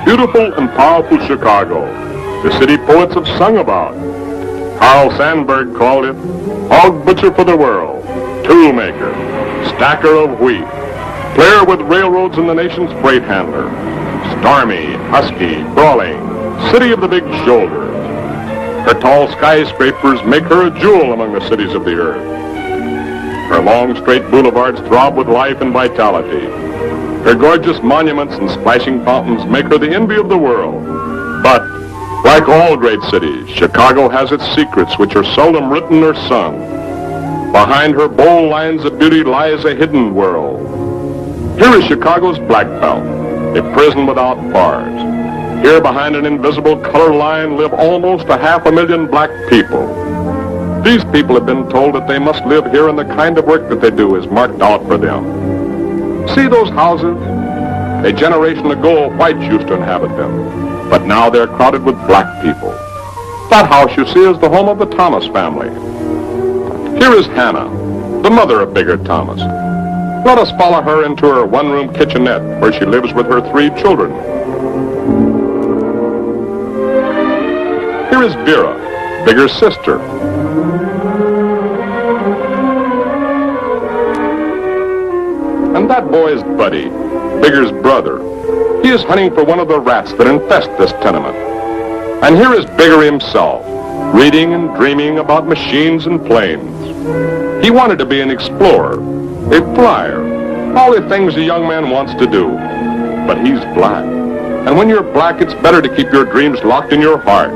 beautiful and powerful Chicago, the city poets have sung about. Carl Sandburg called it hog butcher for the world, tool maker, stacker of wheat, player with railroads and the nation's freight handler, stormy, husky, brawling, city of the big shoulders. Her tall skyscrapers make her a jewel among the cities of the earth. Her long, straight boulevards throb with life and vitality. Her gorgeous monuments and splashing fountains make her the envy of the world. But, like all great cities, Chicago has its secrets which are seldom written or sung. Behind her bold lines of beauty lies a hidden world. Here is Chicago's Black Belt, a prison without bars. Here behind an invisible color line live almost 500,000 black people. These people have been told that they must live here and the kind of work that they do is marked out for them. See those houses? A generation ago, whites used to inhabit them, but now they're crowded with black people. That house, you see, is the home of the Thomas family. Here is Hannah, the mother of Bigger Thomas. Let us follow her into her one-room kitchenette where she lives with her 3 children. Here is Vera, Bigger's sister. And that boy is Buddy, Bigger's brother. He is hunting for one of the rats that infest this tenement. And here is Bigger himself, reading and dreaming about machines and planes. He wanted to be an explorer, a flyer, all the things a young man wants to do. But he's black. And when you're black, it's better to keep your dreams locked in your heart.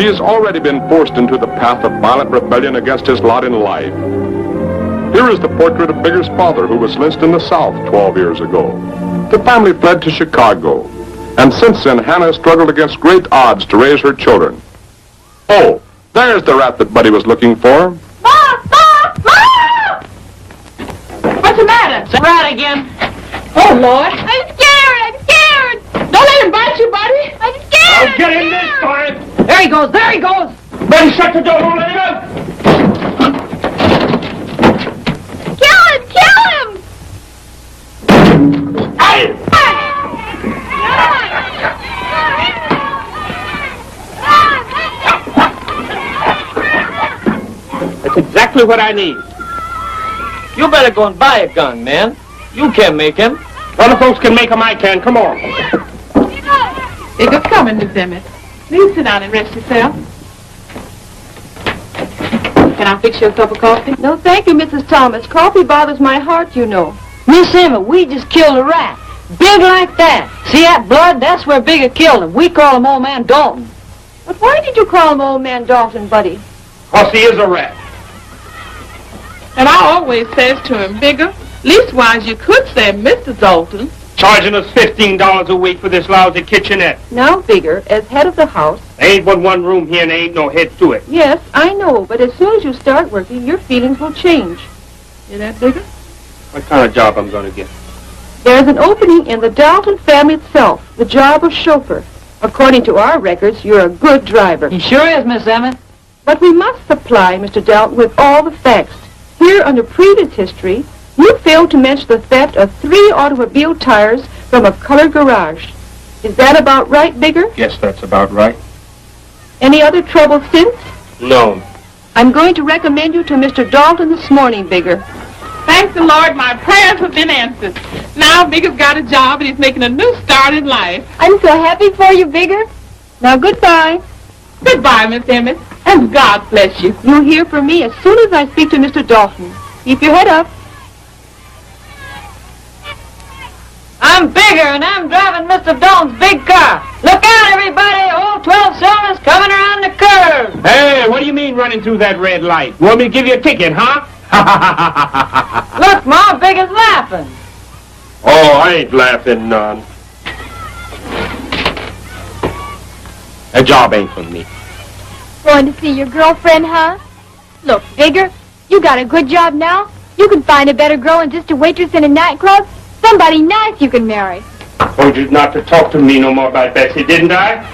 He has already been forced into the path of violent rebellion against his lot in life. Here is the portrait of Bigger's father, who was lynched in the South 12 years ago. The family fled to Chicago, and since then, Hannah struggled against great odds to raise her children. Oh, there's the rat that Buddy was looking for. Mom! Mom! Mom! What's the matter? It's a rat again. Oh, Lord. I'm scared. I'm scared. Don't let him bite you, Buddy. I'm scared. I'll get in this time. There he goes. There he goes. Buddy, shut the door. Don't let him out. Kill him! Hey! That's exactly what I need. You better go and buy a gun, man. You can't make him. Other folks can make them, I can. Come on. Bigger's coming, Miss Emmett. Please sit down and rest yourself. Can I fix you a cup of coffee? No, thank you, Mrs. Thomas. Coffee bothers my heart, you know. Miss Emmett, we just killed a rat. Big like that. See that blood? That's where Bigger killed him. We call him Old Man Dalton. But why did you call him Old Man Dalton, Buddy? 'Cause he is a rat. And I always says to him, Bigger, leastwise you could say Mr. Dalton. Charging us $15 a week for this lousy kitchenette. Now, Bigger, as head of the house... There ain't but one room here and there ain't no head to it. Yes, I know, but as soon as you start working, your feelings will change. Hear that, Bigger? What kind of job I'm gonna get? There's an opening in the Dalton family itself, the job of chauffeur. According to our records, you're a good driver. He sure is, Miss Emmett. But we must supply Mr. Dalton with all the facts. Here, under previous history, you failed to mention the theft of 3 automobile tires from a colored garage. Is that about right, Bigger? Yes, that's about right. Any other trouble since? No. I'm going to recommend you to Mr. Dalton this morning, Bigger. Thank the Lord, my prayers have been answered. Now Bigger's got a job and he's making a new start in life. I'm so happy for you, Bigger. Now, goodbye. Goodbye, Miss Emmett, and God bless you. You'll hear from me as soon as I speak to Mr. Dalton. Keep your head up. I'm Bigger, and I'm driving Mr. Dalton's big car. Look out, everybody! All 12 cylinders coming around the curve. Hey, what do you mean running through that red light? Want me to give you a ticket, huh? Look, Mom, Bigger's laughing. Oh, I ain't laughing none. That job ain't for me. Going to see your girlfriend, huh? Look, Bigger, you got a good job now. You can find a better girl than just a waitress in a nightclub. Somebody nice you can marry. Told you not to talk to me no more about Betsy, didn't I?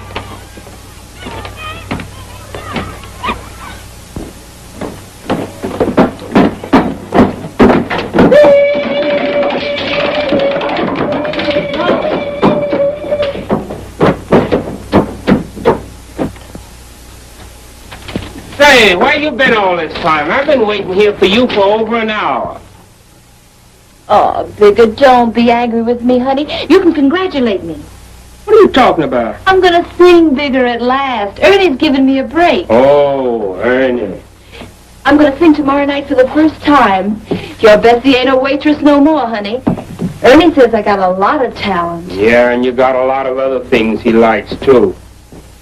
Hey, where you been all this time? I've been waiting here for you for over an hour. Oh, Bigger, don't be angry with me, honey. You can congratulate me. What are you talking about? I'm gonna sing Bigger at last. Ernie's giving me a break. Oh, Ernie. I'm gonna sing tomorrow night for the first time. Your Bessie ain't a waitress no more, honey. Ernie says I got a lot of talent. Yeah, and you got a lot of other things he likes, too.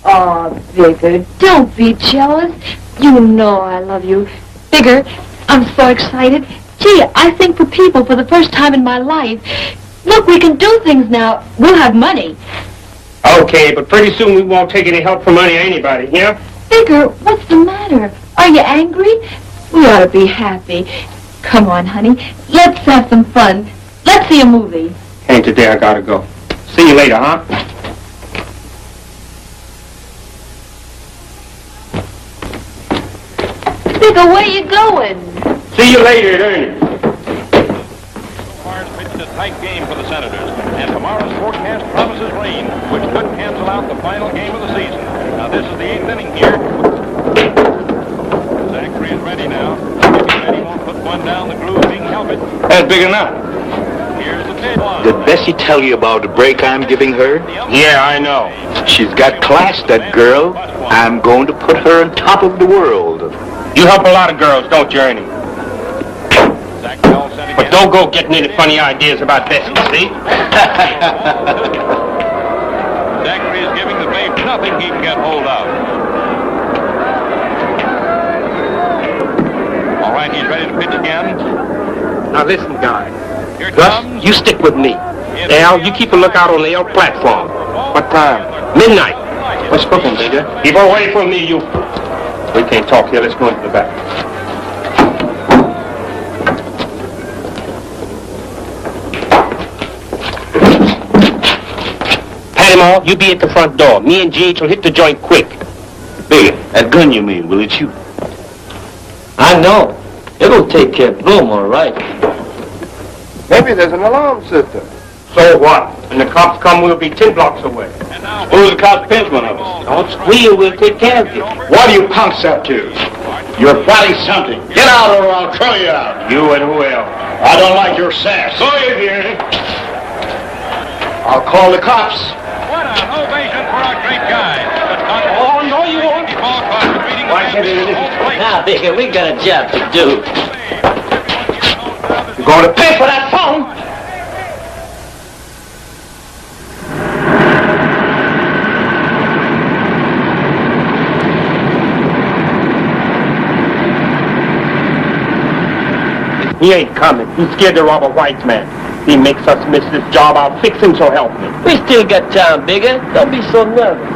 Oh, Bigger, don't be jealous. You know I love you. Bigger, I'm so excited. Gee, I sing for people for the first time in my life. Look, we can do things now. We'll have money. Okay, but pretty soon we won't take any help from anybody, yeah? Bigger, what's the matter? Are you angry? We ought to be happy. Come on, honey. Let's have some fun. Let's see a movie. Ain't today, I gotta go. See you later, huh? Bigger, where you going? See you later, Ernie. Mars pitched a tight game for the Senators, and tomorrow's forecast promises rain, which could cancel out the final game of the season. Now, this is the 8th inning here. Zachary is ready now. If he's ready, won't put one down the groove, he can help it. That's big enough. Here's the deadline. Did Bessie tell you about the break I'm giving her? Yeah, I know. She's got class, that girl. I'm going to put her on top of the world. You help a lot of girls, don't you, Ernie? Zach Bell sent again. But don't go getting any funny ideas about Bessie, see? Zachary is giving the babe nothing he can get hold of. All right, he's ready to pitch again. Now listen, guys. Here it Gus, comes. you stick with me. Al, you keep a lookout on the L platform. What time? Midnight. What's cooking, Bigger? Keep away from me, you... We can't talk here. Let's go into the back. Panama, you be at the front door. Me and Gage will hit the joint quick. Bigger, that gun you mean, will it shoot? I know. It'll take care of Bloom, all right. Maybe there's an alarm system. So what? When the cops come, we'll be 10 blocks away. And now, Who's the cops pinch one of us? Don't squeal. We'll take care of you. What are you punks up to? You're plotting something. Get out or I'll throw you out. You and who else? I don't like your sass. Go ahead, here. I'll call the cops. what an ovation for our great guy. Oh, no, you won't. Why can't it? Now, Bigger, we got a job to do. You're going to pay for that phone? He ain't coming. He's scared to rob a white man. He makes us miss this job. I'll fix him, so help me. We still got time, Bigger. Don't be so nervous.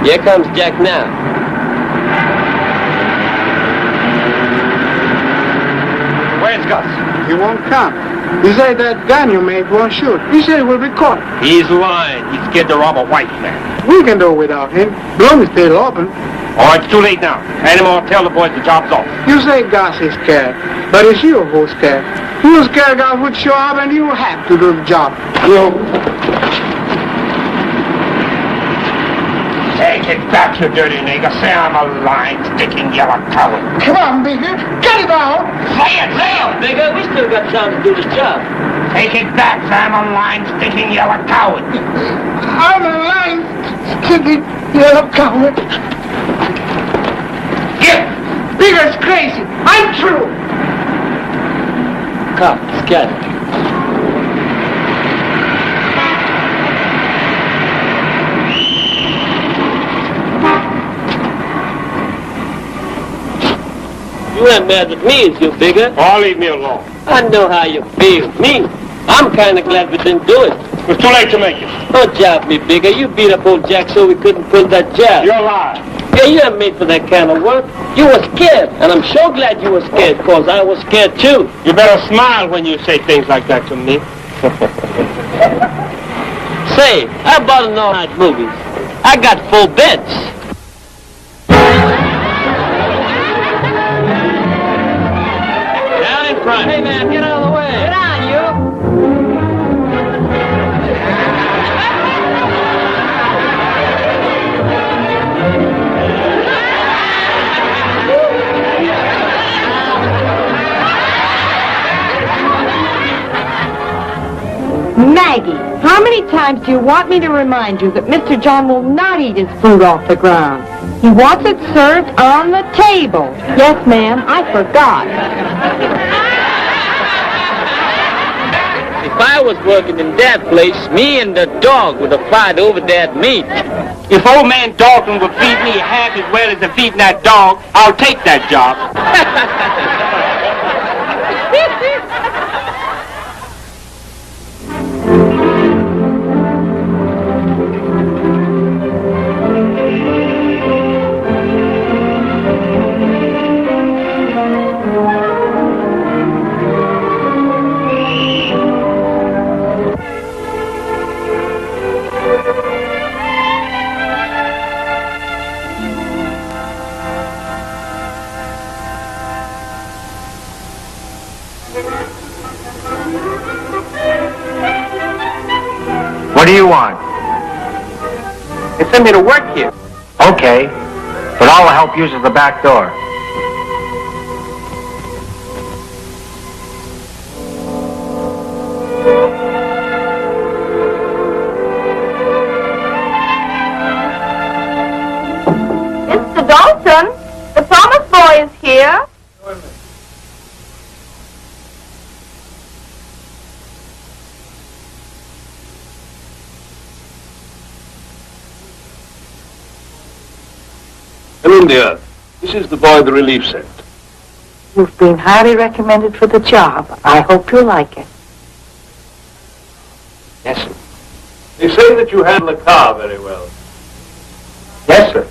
Here comes Jack now. Where's Gus? He won't come. He said that gun you made won't shoot. He said it will be caught. He's lying. He's scared to rob a white man. We can do without him. Bloom is still open. Oh, it's too late now. Animal, tell the boys the job's off. You say Gus is scared, but it's you who's scared. You scared Gus would show up and you have to do the job. Take it back, you dirty nigger. Say I'm a lying, sticking yellow coward. Come on, Bigger. Get it out. Say it, Leo! Bigger, we still got time to do the job. Take it back, I'm a lying, sticking yellow coward. I'm a lying, skinny, yellow coward. Get! Bigger's crazy. I'm true. Cop, scatter. You ain't mad at me, is you, Bigger? Oh, leave me alone. I know how you feel. Me, I'm kind of glad we didn't do it. It's too late to make it. Don't job me, Bigger. You beat up old Jack so we couldn't pull that job. You're lying. Yeah, you ain't made for that kind of work. You were scared, and I'm so glad you were scared, because I was scared too. You better smile when you say things like that to me. Say, I bought an all-night movies. I got 4 beds. Down in front. Hey, man, get out of the way. Get on, you. Peggy, how many times do you want me to remind you that Mr. John will not eat his food off the ground? He wants it served on the table. Yes, ma'am, I forgot. If I was working in that place, me and the dog would have fight over that meat. If old man Dalton would feed me half as well as they're feeding that dog, I'll take that job. What do you want? They sent me to work here. Okay, but all the help uses the back door. Mr. Dalton, the Thomas boy is here. Hello, dear. This is the boy the relief sent. You've been highly recommended for the job. I hope you'll like it. Yes, sir. They say that you handle a car very well. Yes, sir.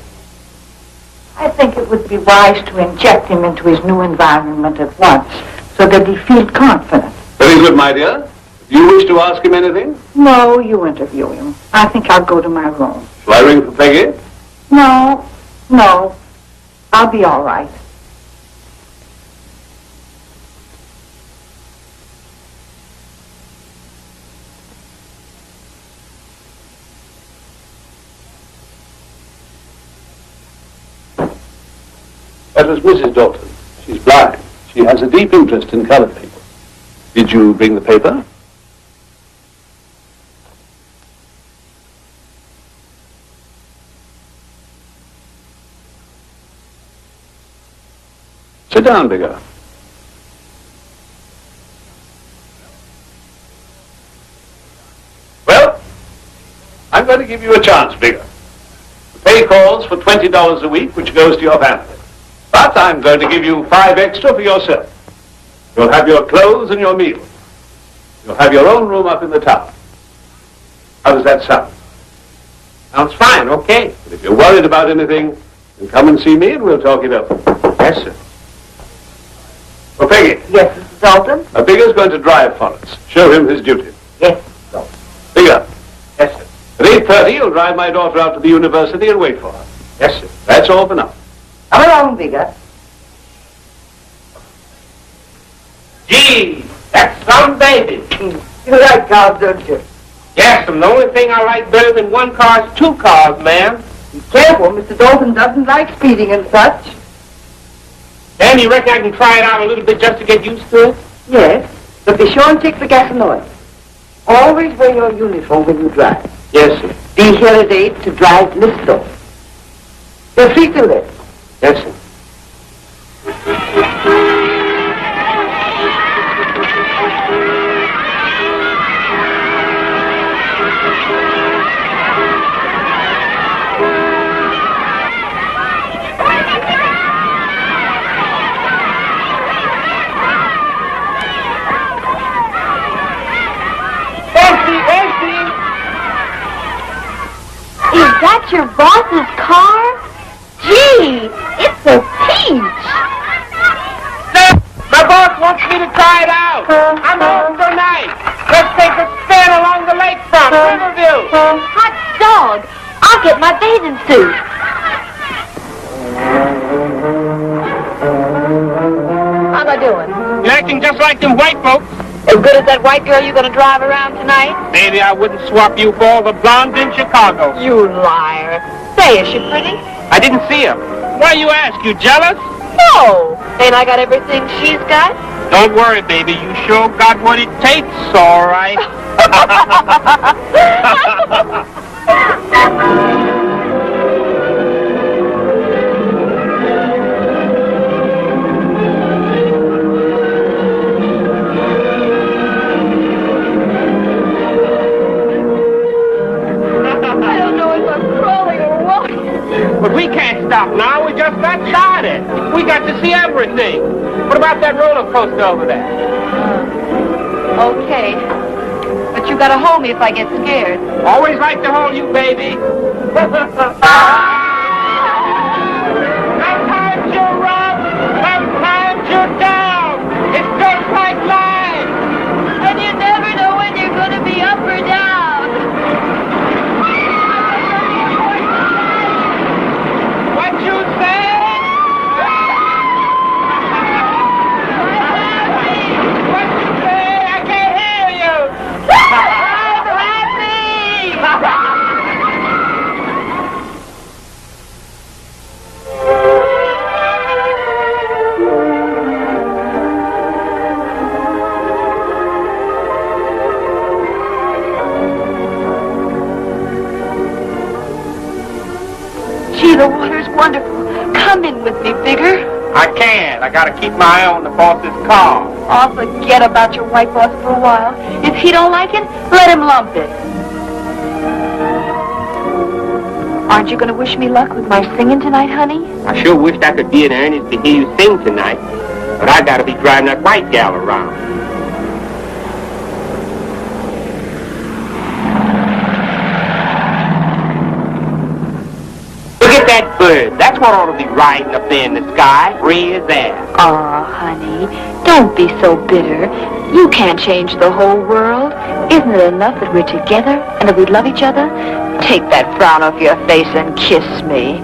I think it would be wise to inject him into his new environment at once, so that he feels confident. Very good, my dear. Do you wish to ask him anything? No, you interview him. I think I'll go to my room. Shall I ring for Peggy? No, I'll be all right. That was Mrs. Dalton. She's blind. She has a deep interest in colored people. Did you bring the paper? Sit down, Bigger. Well, I'm going to give you a chance, Bigger. The pay calls for $20 a week, which goes to your family. But I'm going to give you 5 extra for yourself. You'll have your clothes and your meals. You'll have your own room up in the tower. How does that sound? Sounds fine, okay. But if you're worried about anything, then come and see me and we'll talk it over. Yes, sir. Oh, Peggy. Yes, Mr. Dalton? Now, Bigger's going to drive for us. Show him his duty. Yes, Mr. Dalton. Bigger. Yes, sir. At 8:30, you'll drive my daughter out to the university and wait for her. Yes, sir. That's all for now. Come along, Bigger. Gee, that's some baby. You like cars, don't you? Yes, and the only thing I like better than one car is 2 cars, ma'am. Be careful, Mr. Dalton doesn't like speeding and such. And you reckon I can try it out a little bit just to get used to it? Yes, but be sure and take the gas and oil. Always wear your uniform when you drive. Yes, sir. Be here at 8 to drive Listo. You're free to live. Yes, sir. Is that your boss's car? Gee, it's a peach. My boss wants me to try it out. I'm home tonight. Let's take a spin along the lakefront, Riverview. Hot dog. I'll get my bathing suit. How am I doing? You're acting just like them white folks. As good as that white girl you're going to drive around tonight? Baby, I wouldn't swap you for all the blondes in Chicago. You liar. Say, is she pretty? I didn't see her. Why you ask? You jealous? No. Ain't I got everything she's got? Don't worry, baby. You sure got what it takes, all right. I don't know if I'm crawling or walking. But we can't stop now. We just got started. We got to see everything. What about that roller coaster over there? Okay. But you gotta hold me if I get scared. Always like to hold you, baby. Sometimes you're up, sometimes you're down. It's just like life. And you never know when you're going to be up or down. What you say? What you say? I can't hear you. I'm happy! Gee, the water's wonderful. Come in with me, Bigger. I can't. I gotta keep my eye on the boss's car. Oh, forget about your white boss for a while. If he don't like it, let him lump it. Aren't you going to wish me luck with my singing tonight, honey? I sure wished I could be in earnest to hear you sing tonight, but I gotta be driving that white gal around. Look at that bird. That's what ought to be riding up there in the sky, free as air. Aw, honey, don't be so bitter. You can't change the whole world. Isn't it enough that we're together and that we love each other? Take that frown off your face and kiss me.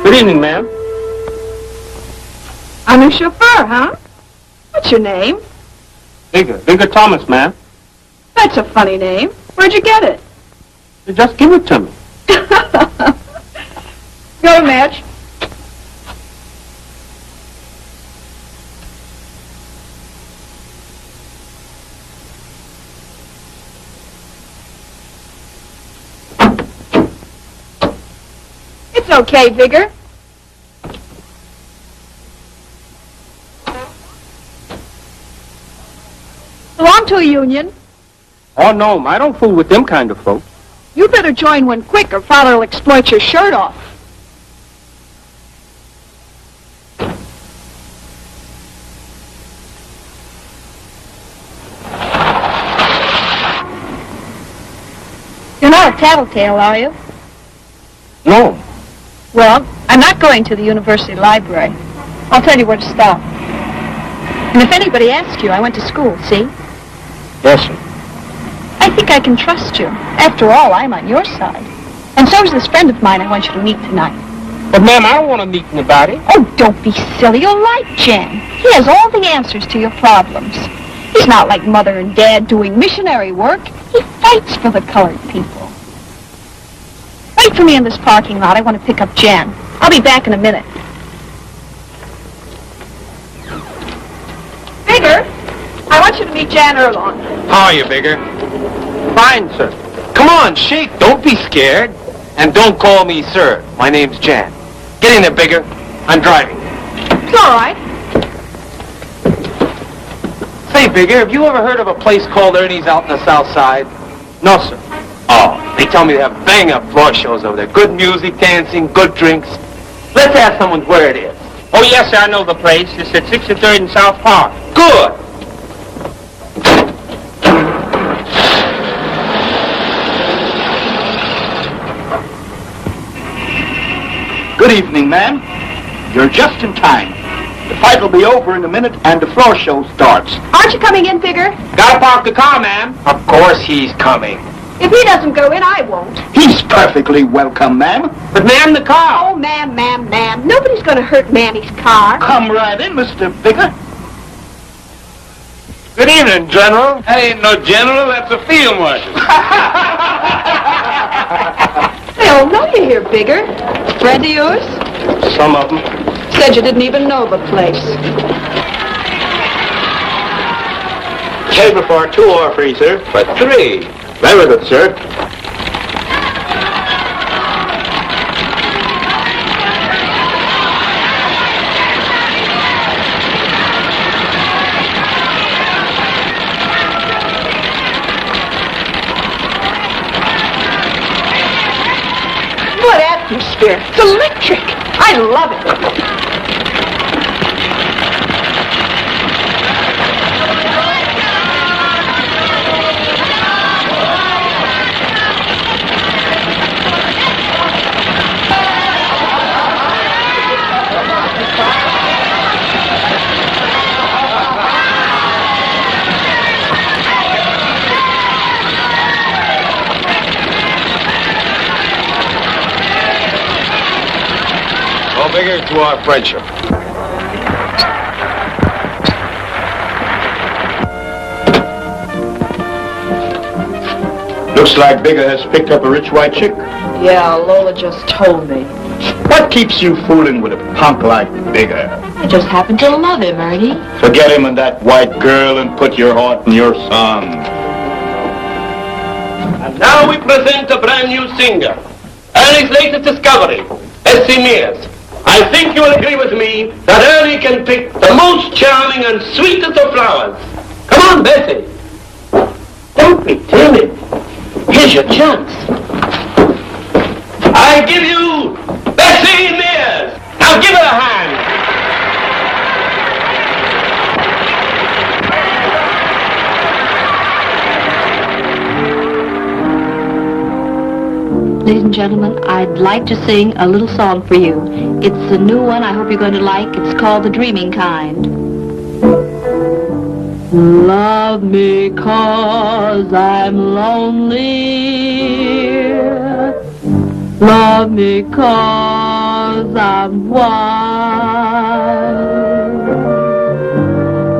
Good evening, ma'am. I'm your chauffeur, huh? What's your name? Bigger Thomas, ma'am. That's a funny name. Where'd you get it? Just give it to me. Go to match. It's okay, Bigger. Belong to a union. Oh, no, I don't fool with them kind of folks. You better join one quick or Father will exploit your shirt off. You're not a tattletale, are you? No. Well, I'm not going to the university library. I'll tell you where to stop. And if anybody asks you, I went to school, see? Yes, sir. I think I can trust you. After all, I'm on your side. And so is this friend of mine I want you to meet tonight. But, ma'am, I don't want to meet anybody. Oh, don't be silly. You'll like Jen. He has all the answers to your problems. He's not like Mother and Dad doing missionary work. He fights for the colored people. Wait for me in this parking lot. I want to pick up Jan. I'll be back in a minute. Bigger, I want you to meet Jan Erlong. How are you, Bigger? Fine, sir. Come on, shake. Don't be scared. And don't call me sir. My name's Jan. Get in there, Bigger. I'm driving. It's all right. Say, Bigger, have you ever heard of a place called Ernie's out in the South Side? No, sir. Oh, they tell me they have bang-up floor shows over there. Good music, dancing, good drinks. Let's ask someone where it is. Oh, yes, sir, I know the place. It's at 6th and 3rd and South Park. Good. Good evening, ma'am. You're just in time. The fight will be over in a minute and the floor show starts. Aren't you coming in, Bigger? Gotta park the car, ma'am. Of course he's coming. If he doesn't go in, I won't. He's perfectly welcome, ma'am. But ma'am, the car. Oh, ma'am. Nobody's going to hurt Manny's car. Come right in, Mr. Bigger. Good evening, General. That ain't no general, that's a field marshal. They all know you're here, Bigger. Friend of yours? Some of them. Said you didn't even know the place. Table for 2 or free, sir. For 3. Very good, sir. What atmosphere. It's electric. I love it. Bigger to our friendship. Looks like Bigger has picked up a rich white chick. Yeah, Lola just told me. What keeps you fooling with a punk like Bigger? I just happen to love him, Ernie. Forget him and that white girl and put your heart in your song. And now we present a brand new singer. Ernie's latest discovery, Bessie Mears. I think you will agree with me that Ernie can pick the most charming and sweetest of flowers. Come on, Bessie. Don't be timid. Here's your chance. I give you Bessie Mears. Now give her a hand. Ladies and gentlemen, I'd like to sing a little song for you. It's a new one I hope you're going to like. It's called The Dreaming Kind. Love me 'cause I'm lonely. Love me 'cause I'm wild.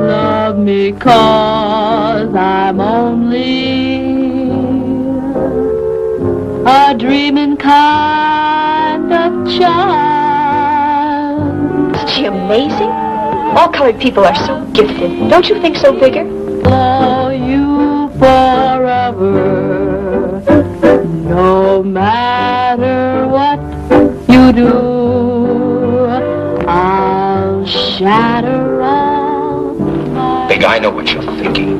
Love me 'cause I'm only a dreaming kind of child. Isn't she amazing? All colored people are so gifted. Don't you think so, Bigger? Love you forever, no matter what you do. I'll shatter all my... Big, I know what you're thinking.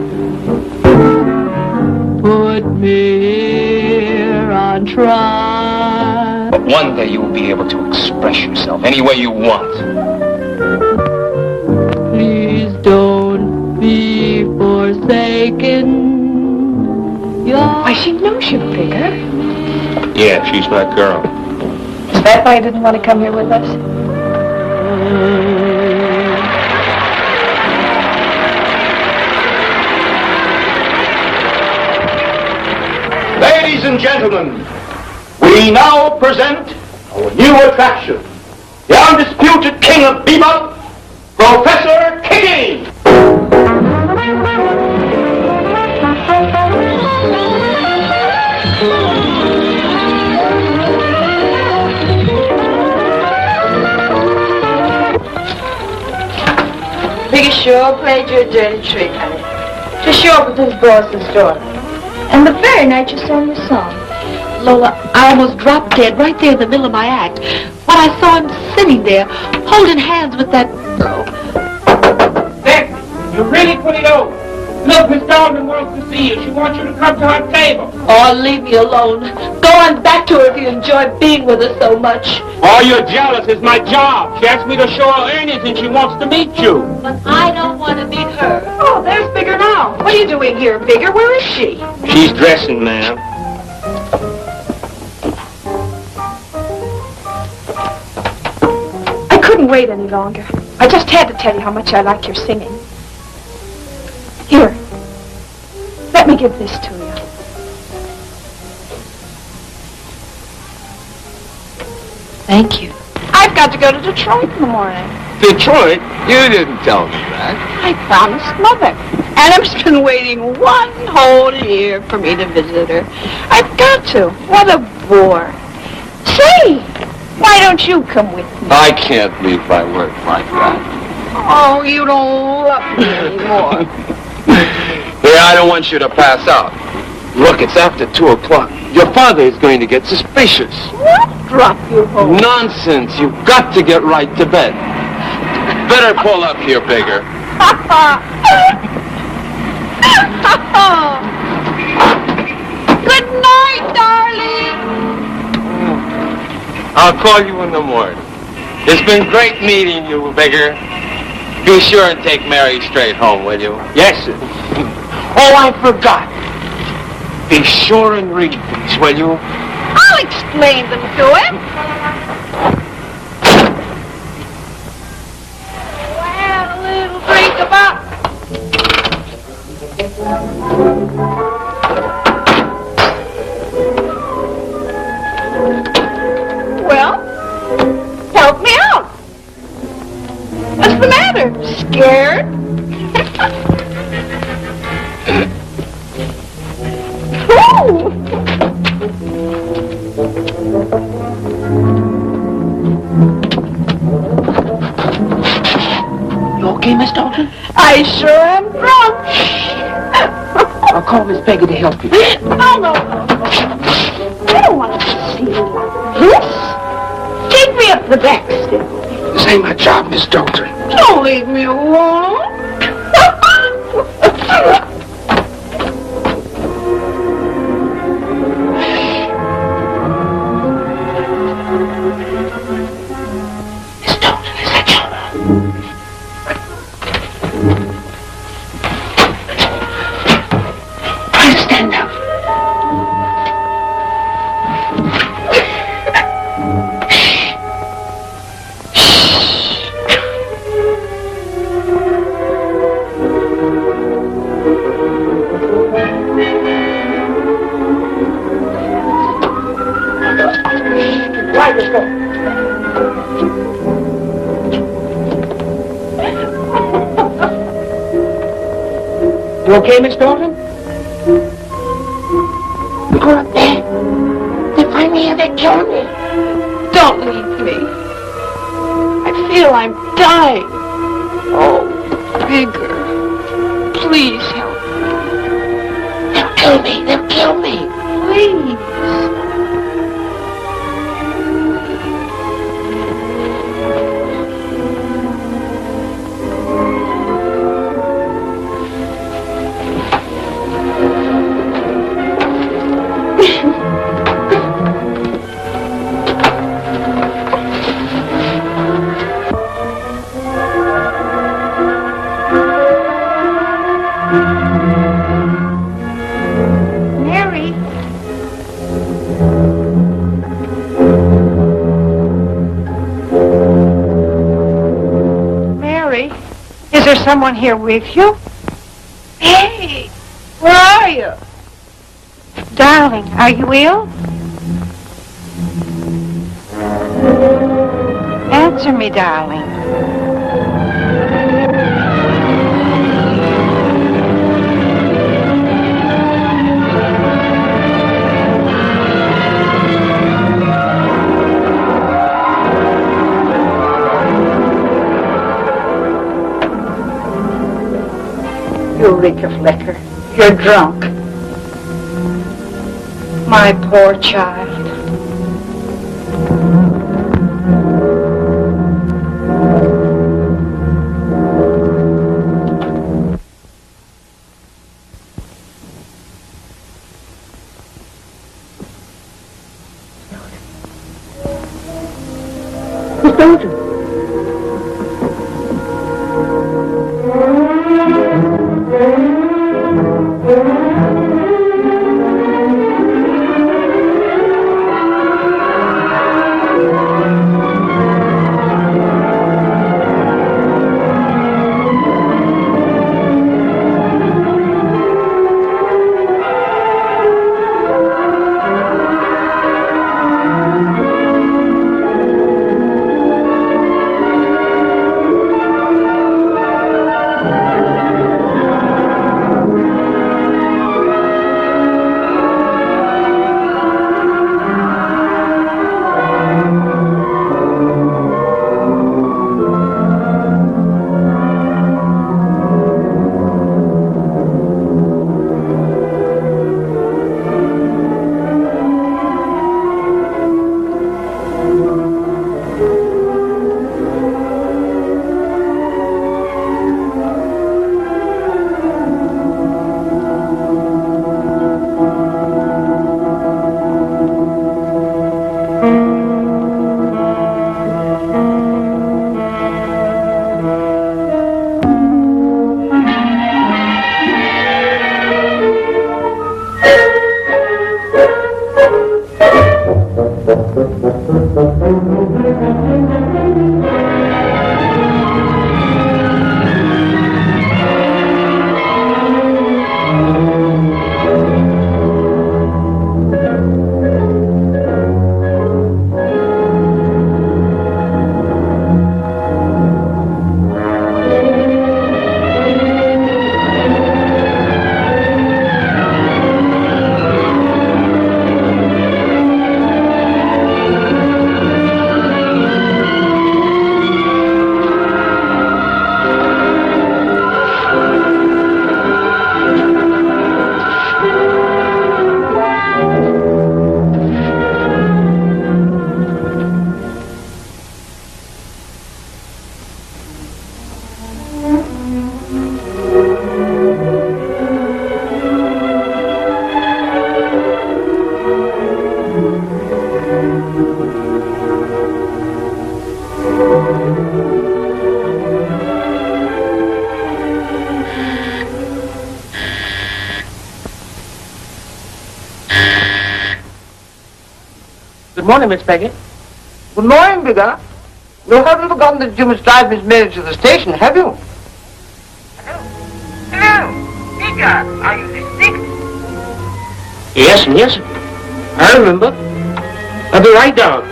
Put me here on trial. But one day you will be able to express yourself any way you want. Please don't be forsaken. Why, she knows you, Bigger. Yeah, she's my girl. Is that why you didn't want to come here with us? Ladies and gentlemen, we now present our new attraction, the undisputed king of bebop, Professor Kitty. Bigger sure played you a dirty trick, honey. To show up with his boss's daughter. And the very night you sang your song. Lola, I almost dropped dead right there in the middle of my act when I saw him sitting there, holding hands with that girl. Becky, you're really pretty old. Look, Miss Dalton wants to see you. She wants you to come to her table. Oh, leave me alone. Go on back to her if you enjoy being with us so much. All you're jealous is my job. She asked me to show her earnings and she wants to meet you. But I don't want to meet her. Oh, there's Bigger now. What are you doing here, Bigger? Where is she? She's dressing, ma'am. I couldn't wait any longer. I just had to tell you how much I like your singing. Here, let me give this to you. Thank you. I've got to go to Detroit in the morning. Detroit? You didn't tell me that. I promised Mother. Adam's been waiting 1 whole year for me to visit her. I've got to. What a bore. Say, why don't you come with me? I can't leave my work like that. Oh, you don't love me anymore. Yeah, I don't want you to pass out. Look, it's after 2 o'clock. Your father is going to get suspicious. What? Drop you home. Nonsense. You've got to get right to bed. Better pull up here, Bigger. Good night, darling. I'll call you in the morning. It's been great meeting you, Bigger. Be sure and take Mary straight home, will you? Yes, sir. Oh, I forgot. Be sure and read these, will you? I'll explain them to him. Well, a little drink about... Well, help me out. What's the matter? Scared? Ooh. You okay, Miss Dalton? I sure am drunk. I'll call Miss Peggy to help you. No. I don't want to see you like this. Take me up the back step. This ain't my job, Miss Dalton. Don't leave me alone. Miss Dalton, is that you? Try to stand up. You okay, Miss Dalton? Look her up there. They find me here, they kill me. Don't leave me. I feel I'm dying. Oh, Bigger. Please help me. They'll kill me. They'll kill me. Please. Mary. Mary, is there someone here with you? Hey, where are you? Darling, are you ill? Answer me, darling. You reek of liquor. You're drunk. My poor child. Miss Dalton. morning, Miss Peggy. Good morning, Bigger. You haven't forgotten that you must drive Miss Mary to the station, have you? Hello. Bigger, are you listening? Yes, yes. I remember. I'll be right down.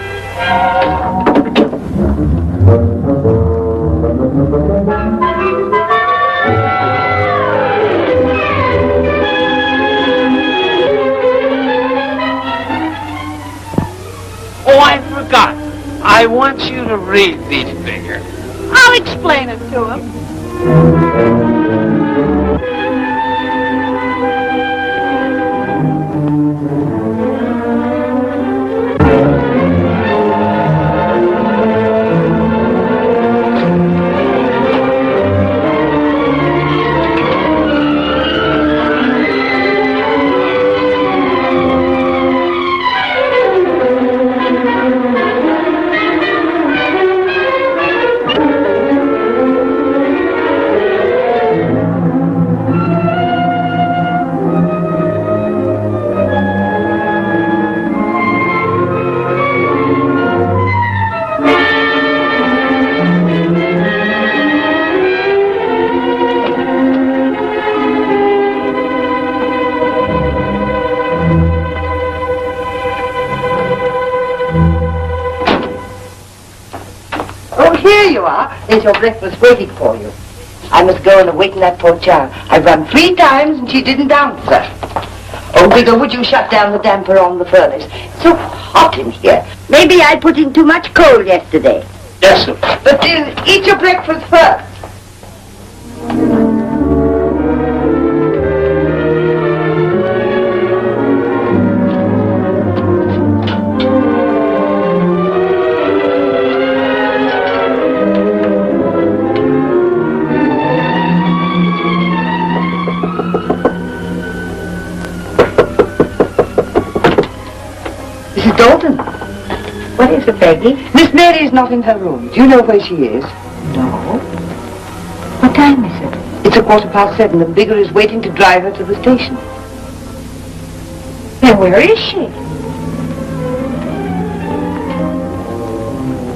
Oh, I forgot. I want you to read these figures. I'll explain it to him. There's your breakfast waiting for you. I must go and awaken that poor child. I've run 3 times and she didn't answer. Oh, Bigger, would you shut down the damper on the furnace? It's so hot in here. Maybe I put in too much coal yesterday. Yes, sir. But then, eat your breakfast first. Dalton. What is it, Peggy? Miss Mary is not in her room. Do you know where she is? No. What time is it? It's 7:15 and Bigger is waiting to drive her to the station. Then where is she?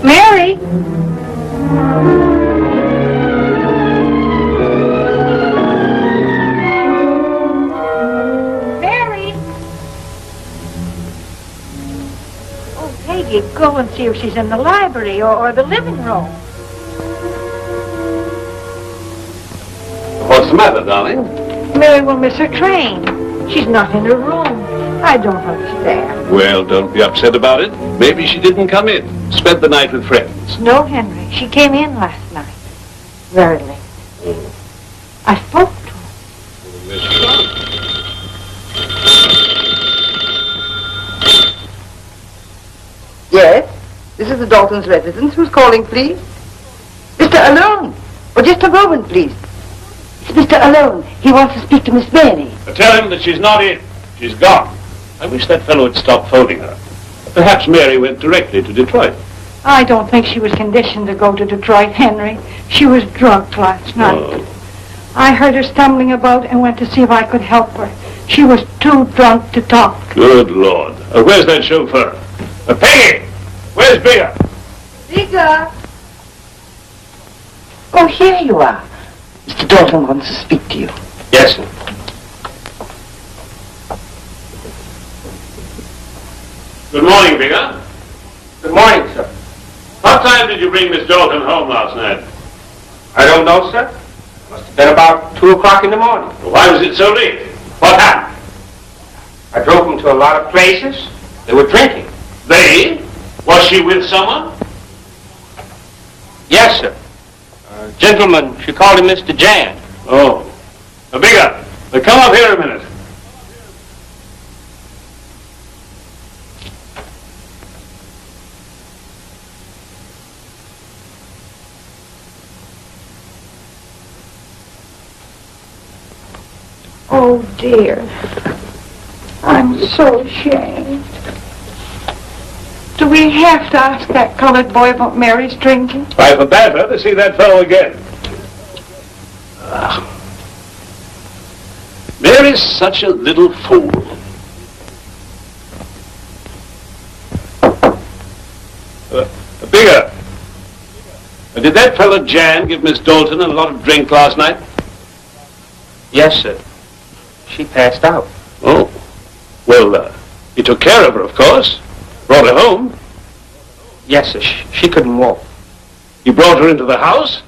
Mary? Go and see if she's in the library or the living room. What's the matter, darling? Mary will miss her train. She's not in her room. I don't understand. Well, don't be upset about it. Maybe she didn't come in. Spent the night with friends. No, Henry. She came in last night. Very late. I spoke to her. Where's she gone? Yes? This is the Dalton's residence. Who's calling, please? Mr. Alone. Or just a moment, please. It's Mr. Alone. He wants to speak to Miss Mary. Tell him that she's not in. She's gone. I wish that fellow had stopped phoning her. Perhaps Mary went directly to Detroit. I don't think she was conditioned to go to Detroit, Henry. She was drunk last night. Oh. I heard her stumbling about and went to see if I could help her. She was too drunk to talk. Good Lord. Where's that chauffeur? Peggy! Where's Bigger? Bigger! Oh, here you are. Mr. Dalton wants to speak to you. Yes, sir. Good morning, Bigger. Good morning, sir. What time did you bring Miss Dalton home last night? I don't know, sir. Must have been about 2 o'clock in the morning. Why was it so late? What happened? I drove them to a lot of places. They were drinking. They? Was she with someone? Yes, sir. Gentleman, she called him Mr. Jan. Oh. Bigger, come up here a minute. Oh, dear. I'm so ashamed. Do we have to ask that colored boy about Mary's drinking? I forbade her to see that fellow again. Mary's such a little fool. Bigger. Did that fellow Jan give Miss Dalton a lot of drink last night? Yes, sir. She passed out. Oh. Well, he took care of her, of course. Brought her home. Yes, sir. She couldn't walk. He brought her into the house?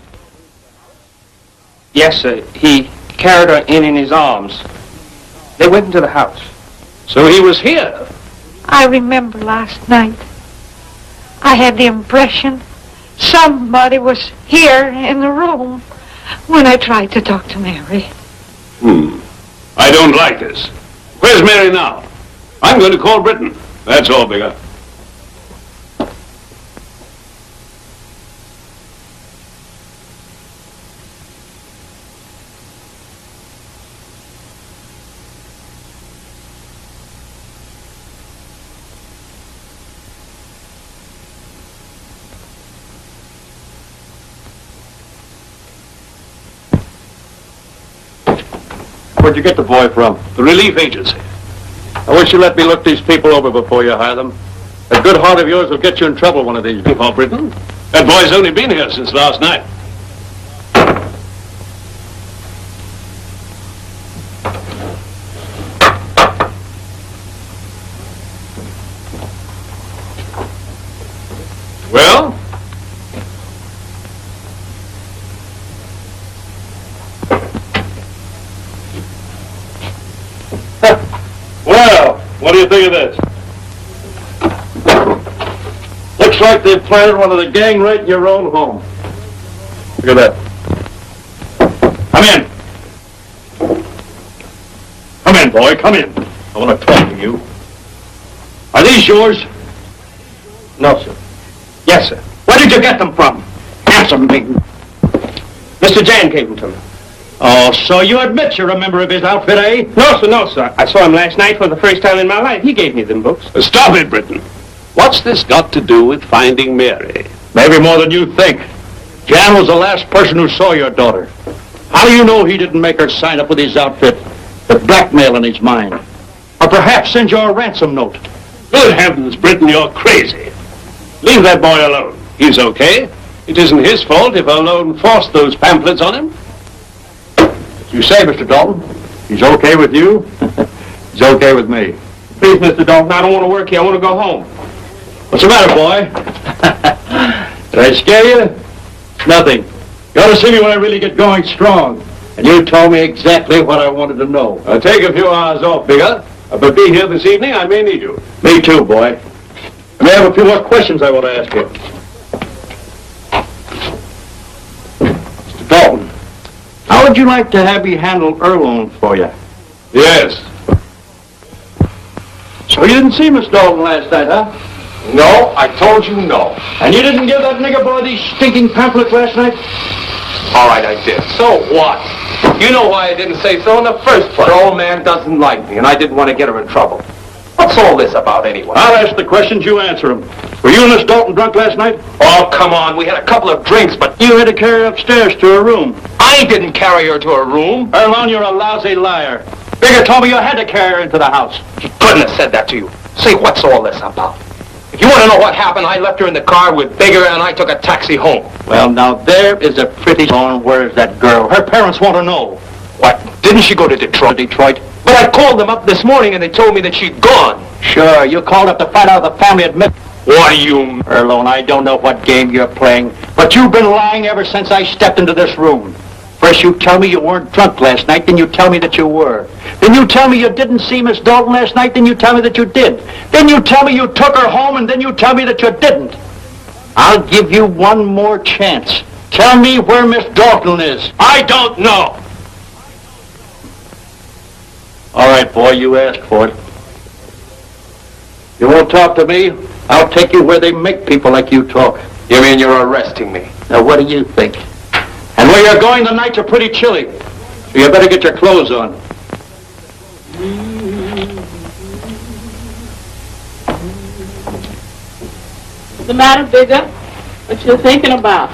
Yes, sir. He carried her in his arms. They went into the house. So he was here? I remember last night. I had the impression somebody was here in the room when I tried to talk to Mary. I don't like this. Where's Mary now? I'm going to call Britain. That's all, Bigger. Where'd you get the boy from? The relief agency. I wish you let me look these people over before you hire them. That good heart of yours will get you in trouble one of these days. Oh, Britain? That boy's only been here since last night. Well? Well, what do you think of this? Looks like they've planted one of the gang right in your own home. Look at that. Come in. Come in, boy, come in. I want to talk to you. Are these yours? No, sir. Yes, sir. Where did you get them from? Answer me. Mr. Jan gave them to me. Oh, so you admit you're a member of his outfit, eh? No, sir. I saw him last night for the first time in my life. He gave me them books. Stop it, Britain. What's this got to do with finding Mary? Maybe more than you think. Jan was the last person who saw your daughter. How do you know he didn't make her sign up with his outfit with blackmail in his mind? Or perhaps send you a ransom note? Good heavens, Britain, you're crazy. Leave that boy alone. He's okay. It isn't his fault if Alone forced those pamphlets on him. You say, Mr. Dalton, he's okay with you? He's okay with me. Please, Mr. Dalton, I don't want to work here. I want to go home. What's the matter, boy? Did I scare you? Nothing. You ought to see me when I really get going strong. And you told me exactly what I wanted to know. I'll take a few hours off, Bigger. But be here this evening. I may need you. Me too, boy. I may have a few more questions I want to ask you. Mr. Dalton, how would you like to have me handle Erlone for you? Yes. So you didn't see Miss Dalton last night, huh? No, I told you no. And you didn't give that nigger boy these stinking pamphlets last night? All right, I did. So what? You know why I didn't say so in the first place. The old man doesn't like me, and I didn't want to get her in trouble. What's all this about anyway? I'll ask the questions, you answer them. Were you and Miss Dalton drunk last night? Oh, come on. We had a couple of drinks, but You had to carry her upstairs to her room. I didn't carry her to her room. Erlone, you're a lousy liar. Bigger told me you had to carry her into the house. He couldn't have said that to you. Say, what's all this about? If you want to know what happened, I left her in the car with Bigger and I took a taxi home. Well, now there is a pretty song. Where's that girl? Her parents want to know. What? Didn't she go to Detroit? Detroit? But I called them up this morning and they told me that she'd gone. Sure, you called up to find out the family admit. What do you... Erlone, I don't know what game you're playing, but you've been lying ever since I stepped into this room. First you tell me you weren't drunk last night, then you tell me that you were. Then you tell me you didn't see Miss Dalton last night, then you tell me that you did. Then you tell me you took her home, and then you tell me that you didn't. I'll give you one more chance. Tell me where Miss Dalton is. I don't know. All right, boy, you asked for it. You won't talk to me? I'll take you where they make people like you talk. You mean you're arresting me? Now, what do you think? And where you're going, the nights are pretty chilly. So you better get your clothes on. What's the matter, Bigger? What you thinking about?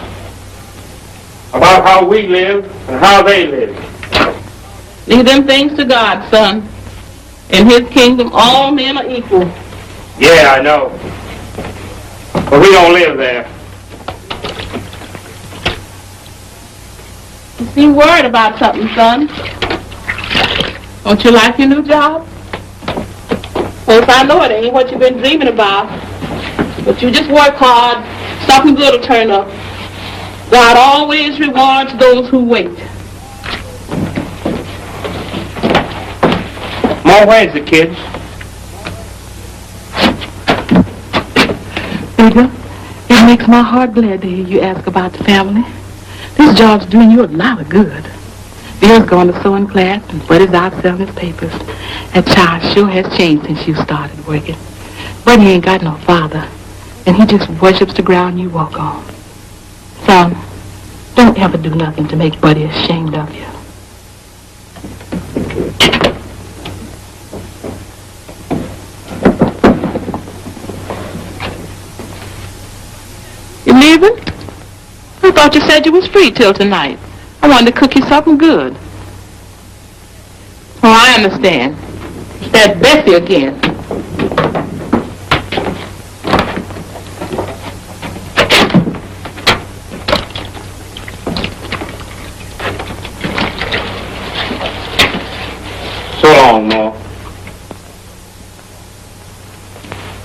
About how we live and how they live. Leave them things to God, son. In his kingdom, all men are equal. Yeah, I know. But we don't live there. You seem worried about something, son. Don't you like your new job? Well, if I know it ain't what you've been dreaming about. But you just work hard, something good will turn up. God always rewards those who wait. Ma, where's the kids? Bigger, it makes my heart glad to hear you ask about the family. This job's doing you a lot of good. Bill's gone to sewing class and Buddy's out selling his papers. That child sure has changed since you started working. Buddy ain't got no father, and he just worships the ground you walk on. Son, don't ever do nothing to make Buddy ashamed of you. You leaving? I thought you said you was free till tonight. I wanted to cook you something good. Oh, I understand. It's that Bessie again. So long, Ma.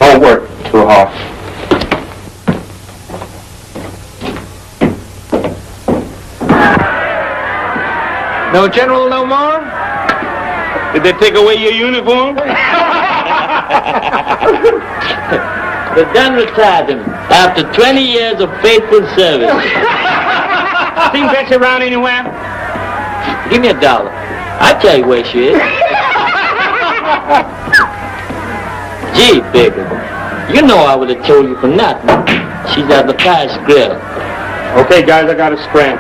Don't work too hard. No general no more? Did they take away your uniform? They done retired him after 20 years of faithful service. Seen Bessie around anywhere? Give me $1. I'll tell you where she is. Gee, baby, you know I would have told you for nothing. She's at the Paris Grill. Okay, guys, I got to scram.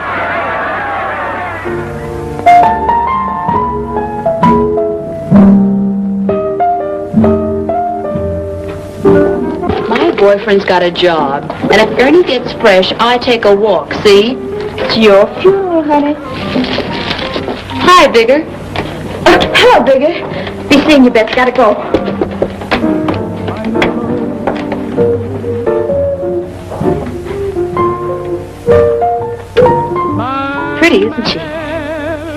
My boyfriend's got a job, and if Ernie gets fresh, I take a walk, see? It's your funeral, honey. Hi, Bigger. Hello, Bigger. Be seeing you, Beth. Gotta go. Pretty, isn't she?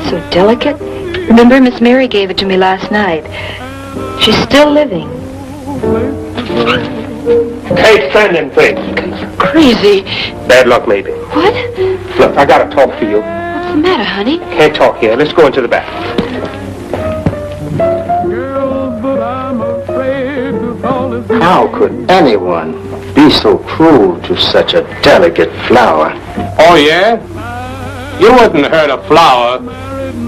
So delicate. Remember, Miss Mary gave it to me last night. She's still living. Hey, stand in, please. Crazy. Bad luck, maybe. What? Look, I got to talk to you. What's the matter, honey? Can't talk here. Let's go into the back. How could anyone be so cruel to such a delicate flower? Oh, yeah? You wouldn't hurt a flower,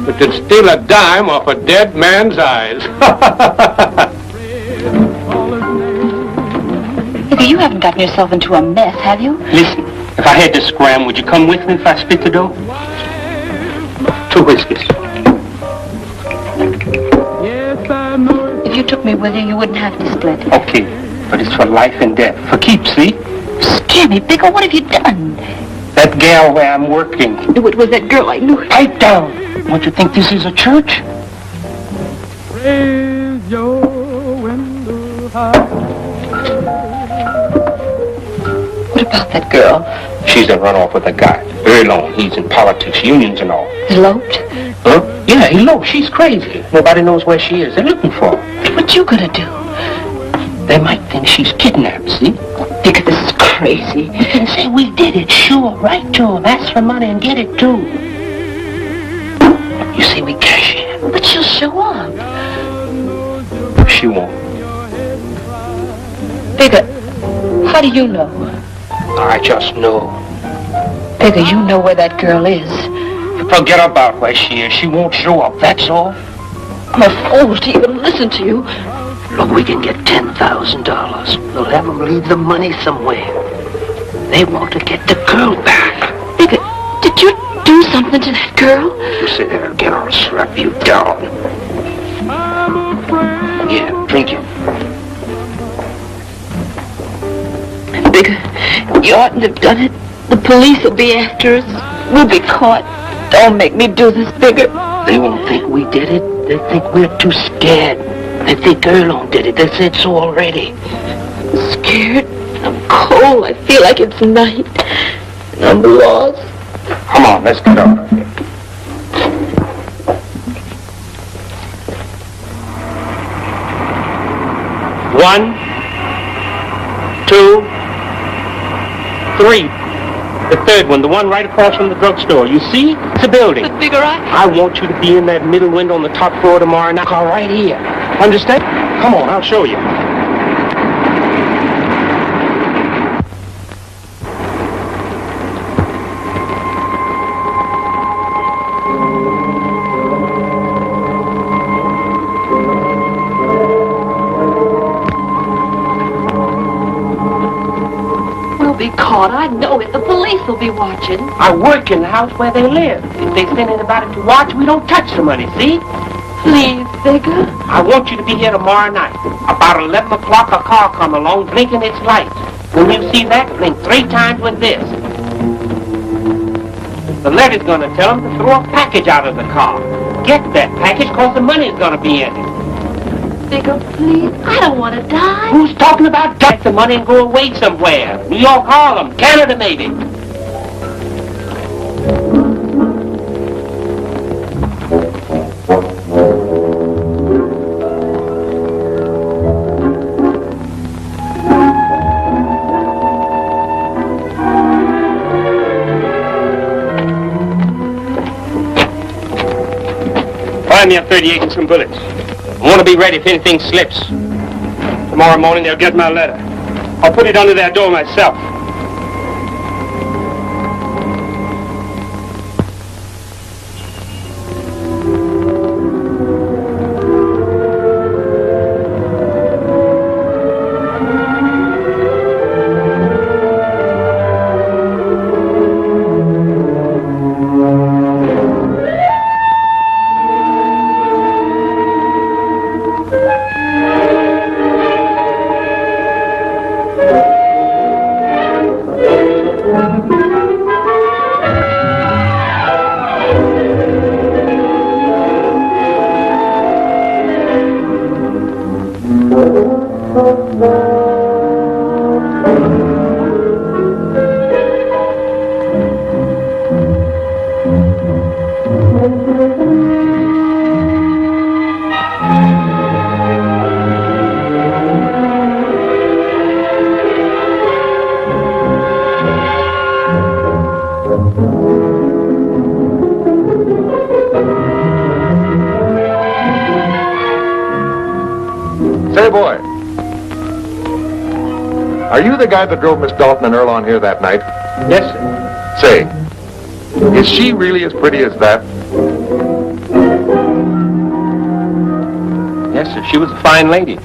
but could steal a dime off a dead man's eyes. You haven't gotten yourself into a mess, have you? Listen, if I had to scram, would you come with me if I split the dough? 2 whiskeys. If you took me with you, you wouldn't have to split. Okay, but it's for life and death. For keeps, see? Scare me, Bigger. What have you done? That gal where I'm working. It was that girl I knew. Pipe down. Don't you think this is a church? Raise your window high. What about that girl? She's a run off with a guy. Very long. He's in politics, unions and all. Eloped? Huh? Yeah, eloped. She's crazy. Nobody knows where she is. They're looking for her. What you gonna do? They might think she's kidnapped, see? Bigger, this is crazy. We can say we did it, sure. Write to him, ask for money, and get it, too. You see, we cash in. But she'll show up. She won't. Bigger, how do you know? I just know. Bigger, you know where that girl is. Forget about where she is. She won't show up, that's all. I'm a fool to even listen to you. Look, we can get $10,000. We'll have them leave the money somewhere. They want to get the girl back. Bigger, did you do something to that girl? You sit there again, I'll slap you down. Yeah, drink it. Bigger, you oughtn't have done it. The police will be after us. We'll be caught. Don't make me do this, Bigger. They won't think we did it. They think we're too scared. They think Erlon did it. They said so already. Scared? I'm cold. I feel like it's night. And I'm lost. Come on, let's get out of here. One, two, three. The third one, the one right across from the drugstore. You see? It's a building. But Bigger, I want you to be in that middle window on the top floor tomorrow night. Car right here. Understand? Come on, I'll show you. be caught. I know it. The police will be watching. I work in the house where they live. If they send anybody to watch, we don't touch the money, see? Please, Bigger. I want you to be here tomorrow night. About 11 o'clock, a car come along, blinking its lights. When you see that, blink 3 times with this. The letter's going to tell them to throw a package out of the car. Get that package, because the money's going to be in it. Bigger, please. I don't want to die. Who's talking about get the money and go away somewhere? New York, Harlem, Canada, maybe. Find me a 38 and some bullets. I want to be ready if anything slips. Tomorrow morning they'll get my letter. I'll put it under their door myself. Say, boy, are you the guy that drove Miss Dalton and Earl on here that night? Yes, sir. Say, is she really as pretty as that? Yes, sir. She was a fine lady.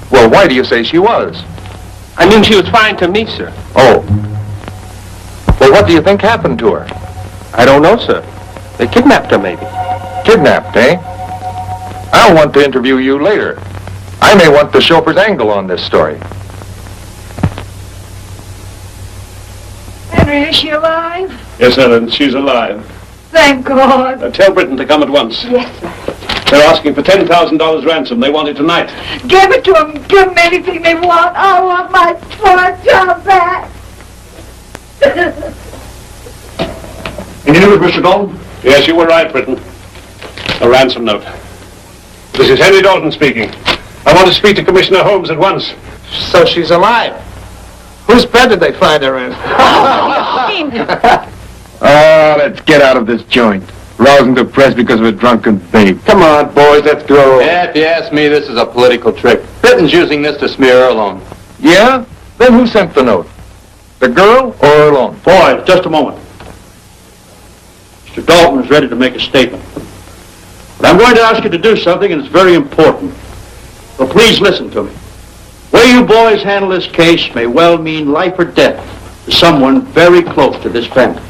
Well, why do you say she was? I mean, she was fine to me, sir. Oh. Well, what do you think happened to her? I don't know, sir. They kidnapped her, maybe. Kidnapped, eh? I'll want to interview you later. I may want the chauffeur's angle on this story. Henry, is she alive? Yes, Ellen, she's alive. Thank God. Tell Britain to come at once. Yes, sir. They're asking for $10,000 ransom. They want it tonight. Give it to them. Give them anything they want. I want my poor job back. Any news, Mr. Dalton? Yes, you were right, Britain. A ransom note. This is Henry Dalton speaking. I want to speak to Commissioner Holmes at once. So she's alive. Whose bed did they find her in? Let's get out of this joint. Rousing the press because of a drunken babe. Come on, boys, let's go. Yeah, if you ask me, this is a political trick. Britain's using this to smear Earl on. Yeah? Then who sent the note? The girl or Earl? Boys, just a moment. Mr. Dalton is ready to make a statement. But I'm going to ask you to do something, and it's very important. So please listen to me. The way you boys handle this case may well mean life or death to someone very close to this family.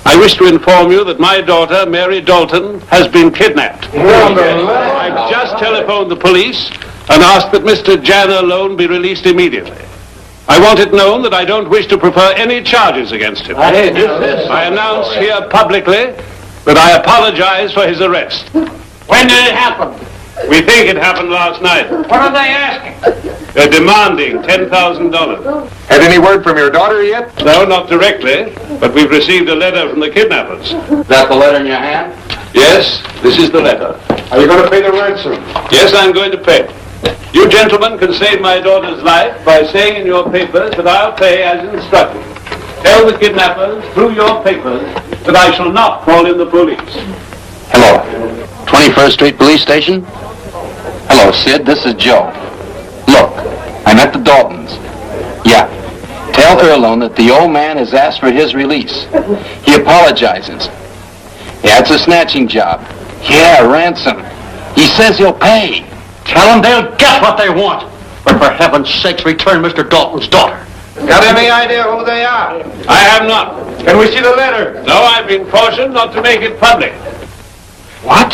I wish to inform you that my daughter, Mary Dalton, has been kidnapped. I've just telephoned the police and asked that Mr. Janner alone be released immediately. I want it known that I don't wish to prefer any charges against him. I announce here publicly that I apologize for his arrest. When did it happen? We think it happened last night. What are they asking? They're demanding $10,000. Had any word from your daughter yet? No, not directly, but we've received a letter from the kidnappers. Is that the letter in your hand? Yes, this is the letter. Are you going to pay the ransom? Yes, I'm going to pay. You gentlemen can save my daughter's life by saying in your papers that I'll pay as instructed. Tell the kidnappers through your papers that I shall not call in the police. Hello. 21st Street Police Station? Hello, Sid. This is Joe. Look, I'm at the Daltons. Yeah. Tell Earlone that the old man has asked for his release. He apologizes. Yeah, it's a snatching job. Yeah, ransom. He says he'll pay. Tell them they'll get what they want. But for heaven's sakes, return Mr. Dalton's daughter. Got any idea who they are? I have not. Can we see the letter? No, I've been cautioned not to make it public. What?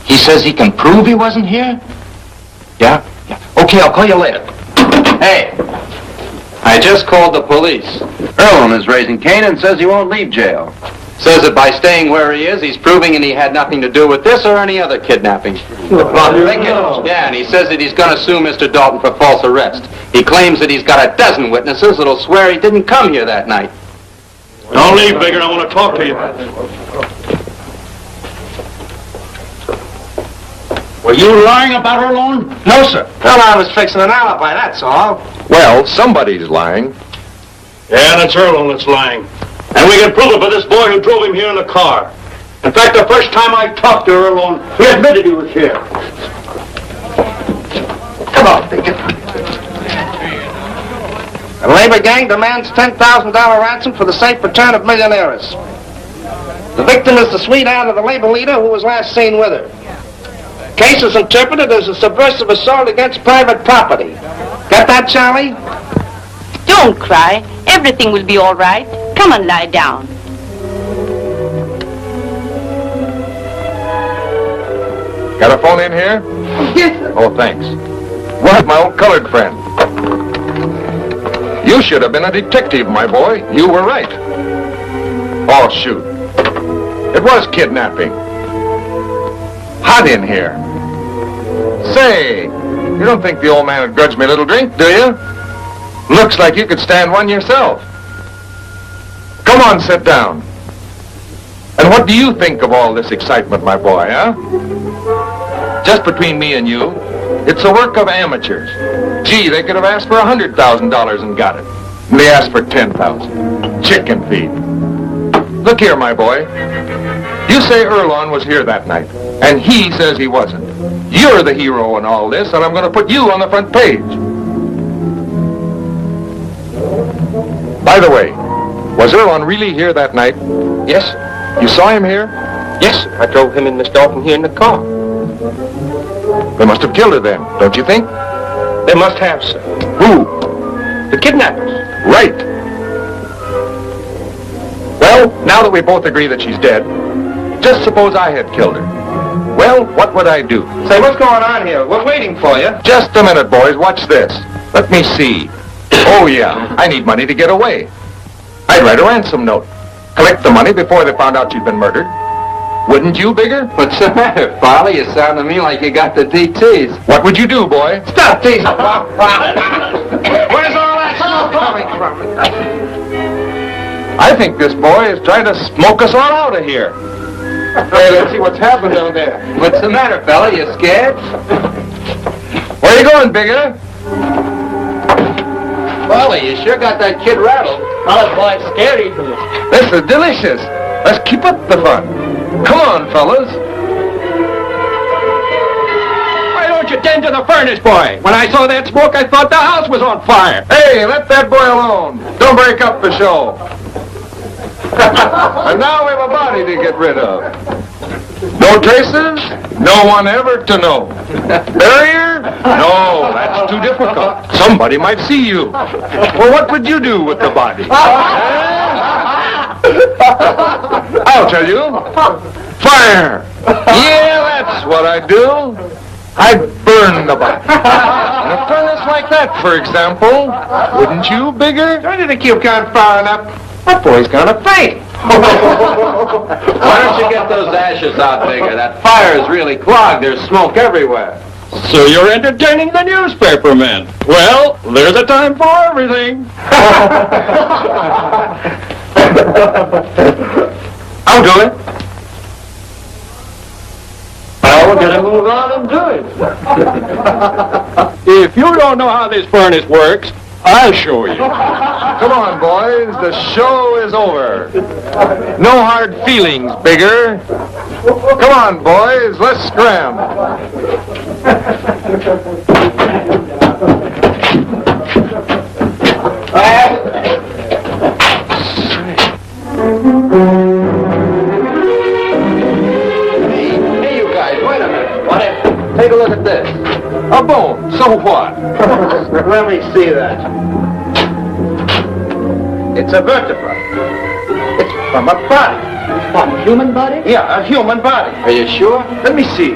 He says he can prove he wasn't here? Yeah? Okay, I'll call you later. Hey, I just called the police. Earlham is raising Cain and says he won't leave jail. Says that by staying where he is, he's proving that he had nothing to do with this or any other kidnapping. Yeah, and he says that he's going to sue Mr. Dalton for false arrest. He claims that he's got a dozen witnesses that'll swear he didn't come here that night. Don't leave, Bigger. I want to talk to you. Were you lying about Earlone? No, sir. Well, I was fixing an alibi, that's all. Well, somebody's lying. Yeah, that's Earlone that's lying. And we can prove it for this boy who drove him here in the car. In fact, the first time I talked to Earlone, he admitted he was here. Come on, Bigger. The labor gang demands $10,000 ransom for the safe return of millionaires. The victim is the sweetheart of the labor leader who was last seen with her. Case is interpreted as a subversive assault against private property. Got that, Charlie? Don't cry. Everything will be all right. Come and lie down. Got a phone in here? Yes, sir. Oh, thanks. What? My old colored friend. You should have been a detective, my boy. You were right. Oh, shoot. It was kidnapping. Hot in here. Say, you don't think the old man would grudge me a little drink, do you? Looks like you could stand one yourself. Come on, sit down. And what do you think of all this excitement, my boy, huh? Just between me and you, it's a work of amateurs. Gee, they could have asked for $100,000 and got it. And they asked for $10,000. Chicken feed. Look here, my boy. You say Earlone was here that night, and he says he wasn't. You're the hero in all this, and I'm going to put you on the front page. By the way, was Earlone really here that night? Yes. You saw him here? Yes, I drove him and Miss Dalton here in the car. They must have killed her then, don't you think? They must have, sir. Who? The kidnappers. Right. Well, now that we both agree that she's dead, just suppose I had killed her. Well, what would I do? Say, what's going on here? We're waiting for you. Just a minute, boys. Watch this. Let me see. Oh, yeah. I need money to get away. I'd write a ransom note. Collect the money before they found out she'd been murdered. Wouldn't you, Bigger? What's the matter, Farley? You sound to me like you got the DTs. What would you do, boy? Stop teasing, Bob. Where's all that smoke coming from? I think this boy is trying to smoke us all out of here. Hey, let's see what's happened down there. What's the matter, fella? You scared? Where are you going, Bigger? Farley, you sure got that kid rattled. Oh, boy, scary. This is delicious. Let's keep up the fun. Come on, fellas. Why don't you tend to the furnace, boy? When I saw that smoke, I thought the house was on fire. Hey, let that boy alone. Don't break up the show. And now we have a body to get rid of. No traces? No one ever to know. Barrier? No, that's too difficult. Somebody might see you. Well, what would you do with the body? I'll tell you. Fire! Yeah, that's what I'd do. I'd burn the body. In a furnace like that, for example. Wouldn't you, Bigger? Don't you think you've gone far enough? That boy's gonna faint. Why don't you get those ashes out, Bigger? That fire is really clogged. There's smoke everywhere. So you're entertaining the newspapermen. Well, there's a time for everything. I'll do it. Well, we're gonna move on and do it. If you don't know how this furnace works, I'll show you. Come on, boys. The show is over. No hard feelings, Bigger. Come on, boys. Let's scram. Hey, you guys, wait a minute. Take a look at this. A bone. So what? Let me see that. It's a vertebra. It's from a body. From a human body? Yeah, a human body. Are you sure? Let me see.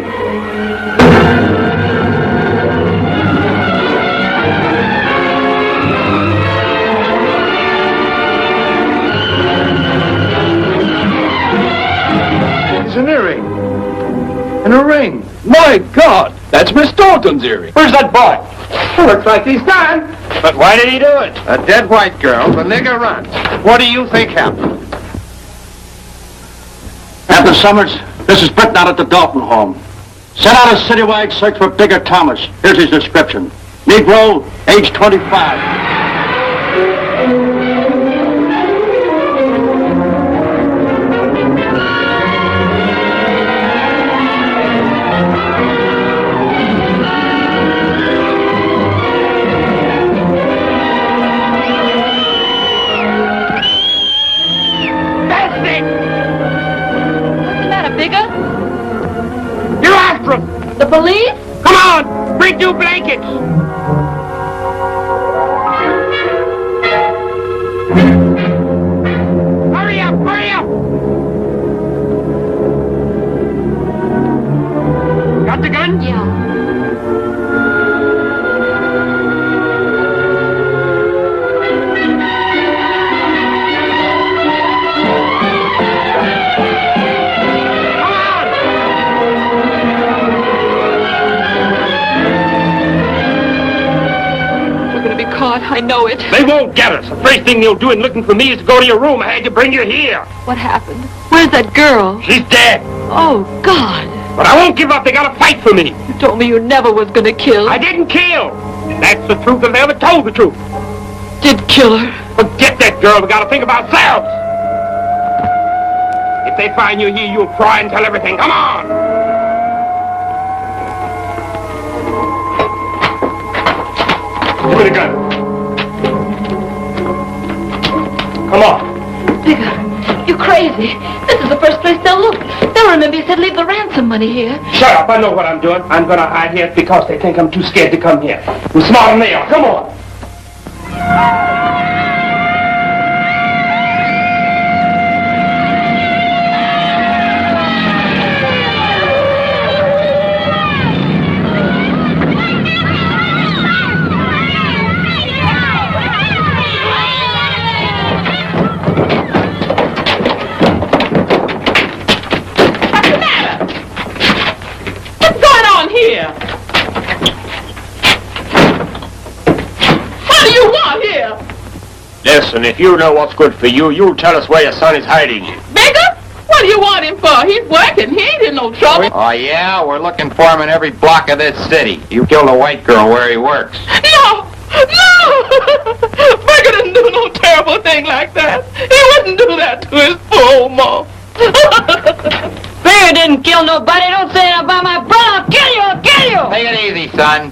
It's an earring. And a ring. My God, that's Miss Thornton's earring. Where's that boy? Looks like he's gone. But why did he do it? A dead white girl, the nigger runs. What do you think happened? Captain Summers, this is Britton out at the Dalton home. Sent out a citywide search for Bigger Thomas. Here's his description. Negro, age 25. You're after him. The police? Come on, bring 2 blankets. Hurry up, hurry up. Got the gun? Yeah. I know it. They won't get us. The first thing they'll do in looking for me is to go to your room. I had to bring you here. What happened? Where's that girl? She's dead. Oh, God. But I won't give up. They gotta fight for me. You told me you never was gonna kill. I didn't kill. That's the truth. I never told the truth. Did kill her? Forget that girl. We gotta think of ourselves. If they find you here, you'll cry and tell everything. Come on. Give me the gun. Come on. Bigger, you're crazy. This is the first place they'll look. They'll remember you said leave the ransom money here. Shut up. I know what I'm doing. I'm gonna hide here because they think I'm too scared to come here. I'm smarter than they are. Come on. Here. What do you want here? Listen, if you know what's good for you, you'll tell us where your son is hiding. Bigger? What do you want him for? He's working. He ain't in no trouble. Oh, yeah? We're looking for him in every block of this city. You killed a white girl where he works. No! No! Bigger didn't do no terrible thing like that. He wouldn't do that to his poor ma. Bigger didn't kill nobody. Don't say that about my brother. I'll kill you. I'll kill you. Take it easy, son.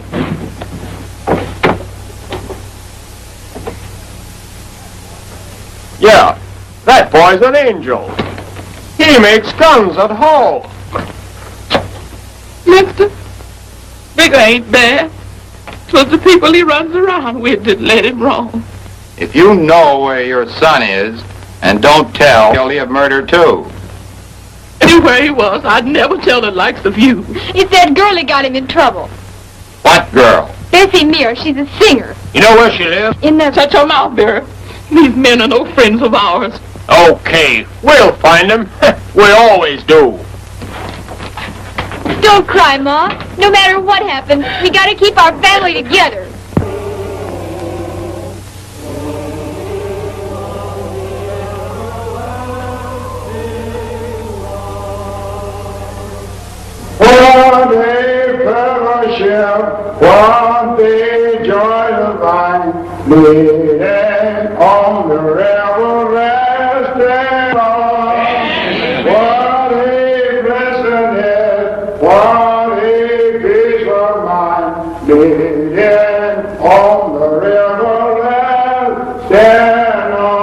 Yeah, that boy's an angel. He makes guns at home. Mister, Bigger ain't bad. 'Twas the people he runs around with that led him wrong. If you know where your son is and don't tell, guilty of murder too. Anywhere he was, I'd never tell the likes of you. It's that girl that got him in trouble. What girl? Bessie Mears, she's a singer. You know where she lives? In the... Shut your mouth, Barry. These men are no friends of ours. Okay, we'll find them. We always do. Don't cry, Ma. No matter what happens, we gotta keep our family together. What a fellowship, what a joy divine, meeting on the river resting on. What a blessedness, what a peace of mind, meeting on the river resting on.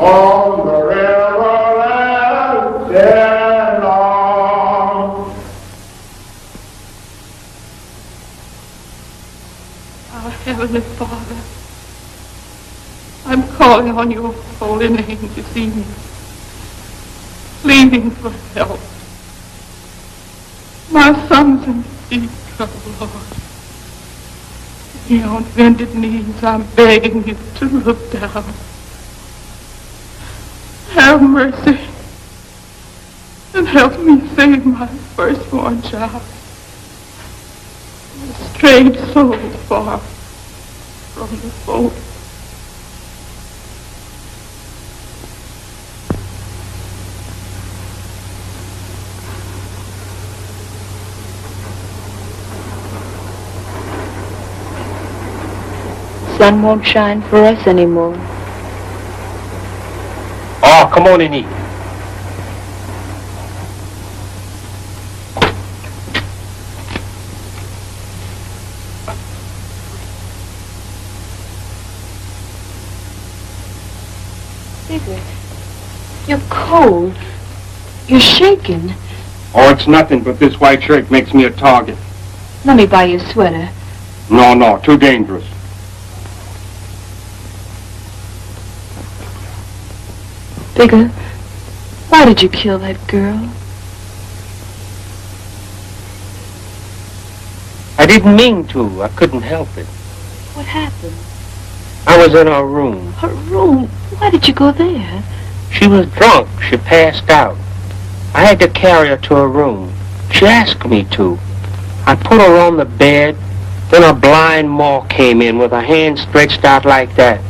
On the river resting on. Our Heavenly Father, I'm calling on your holy name this evening, pleading for help. My son's in deep trouble, Lord. On bended knees, I'm begging you to look down. Have mercy and help me save my firstborn child. A strayed soul far from the fold. Sun won't shine for us anymore. Oh, come on and eat. Bigger, you're cold. You're shaking. Oh, it's nothing, but this white shirt makes me a target. Let me buy you a sweater. No, too dangerous. Bigger, why did you kill that girl? I didn't mean to. I couldn't help it. What happened? I was in her room. Her room? Why did you go there? She was drunk. She passed out. I had to carry her to her room. She asked me to. I put her on the bed. Then a blind Ma came in with her hand stretched out like that.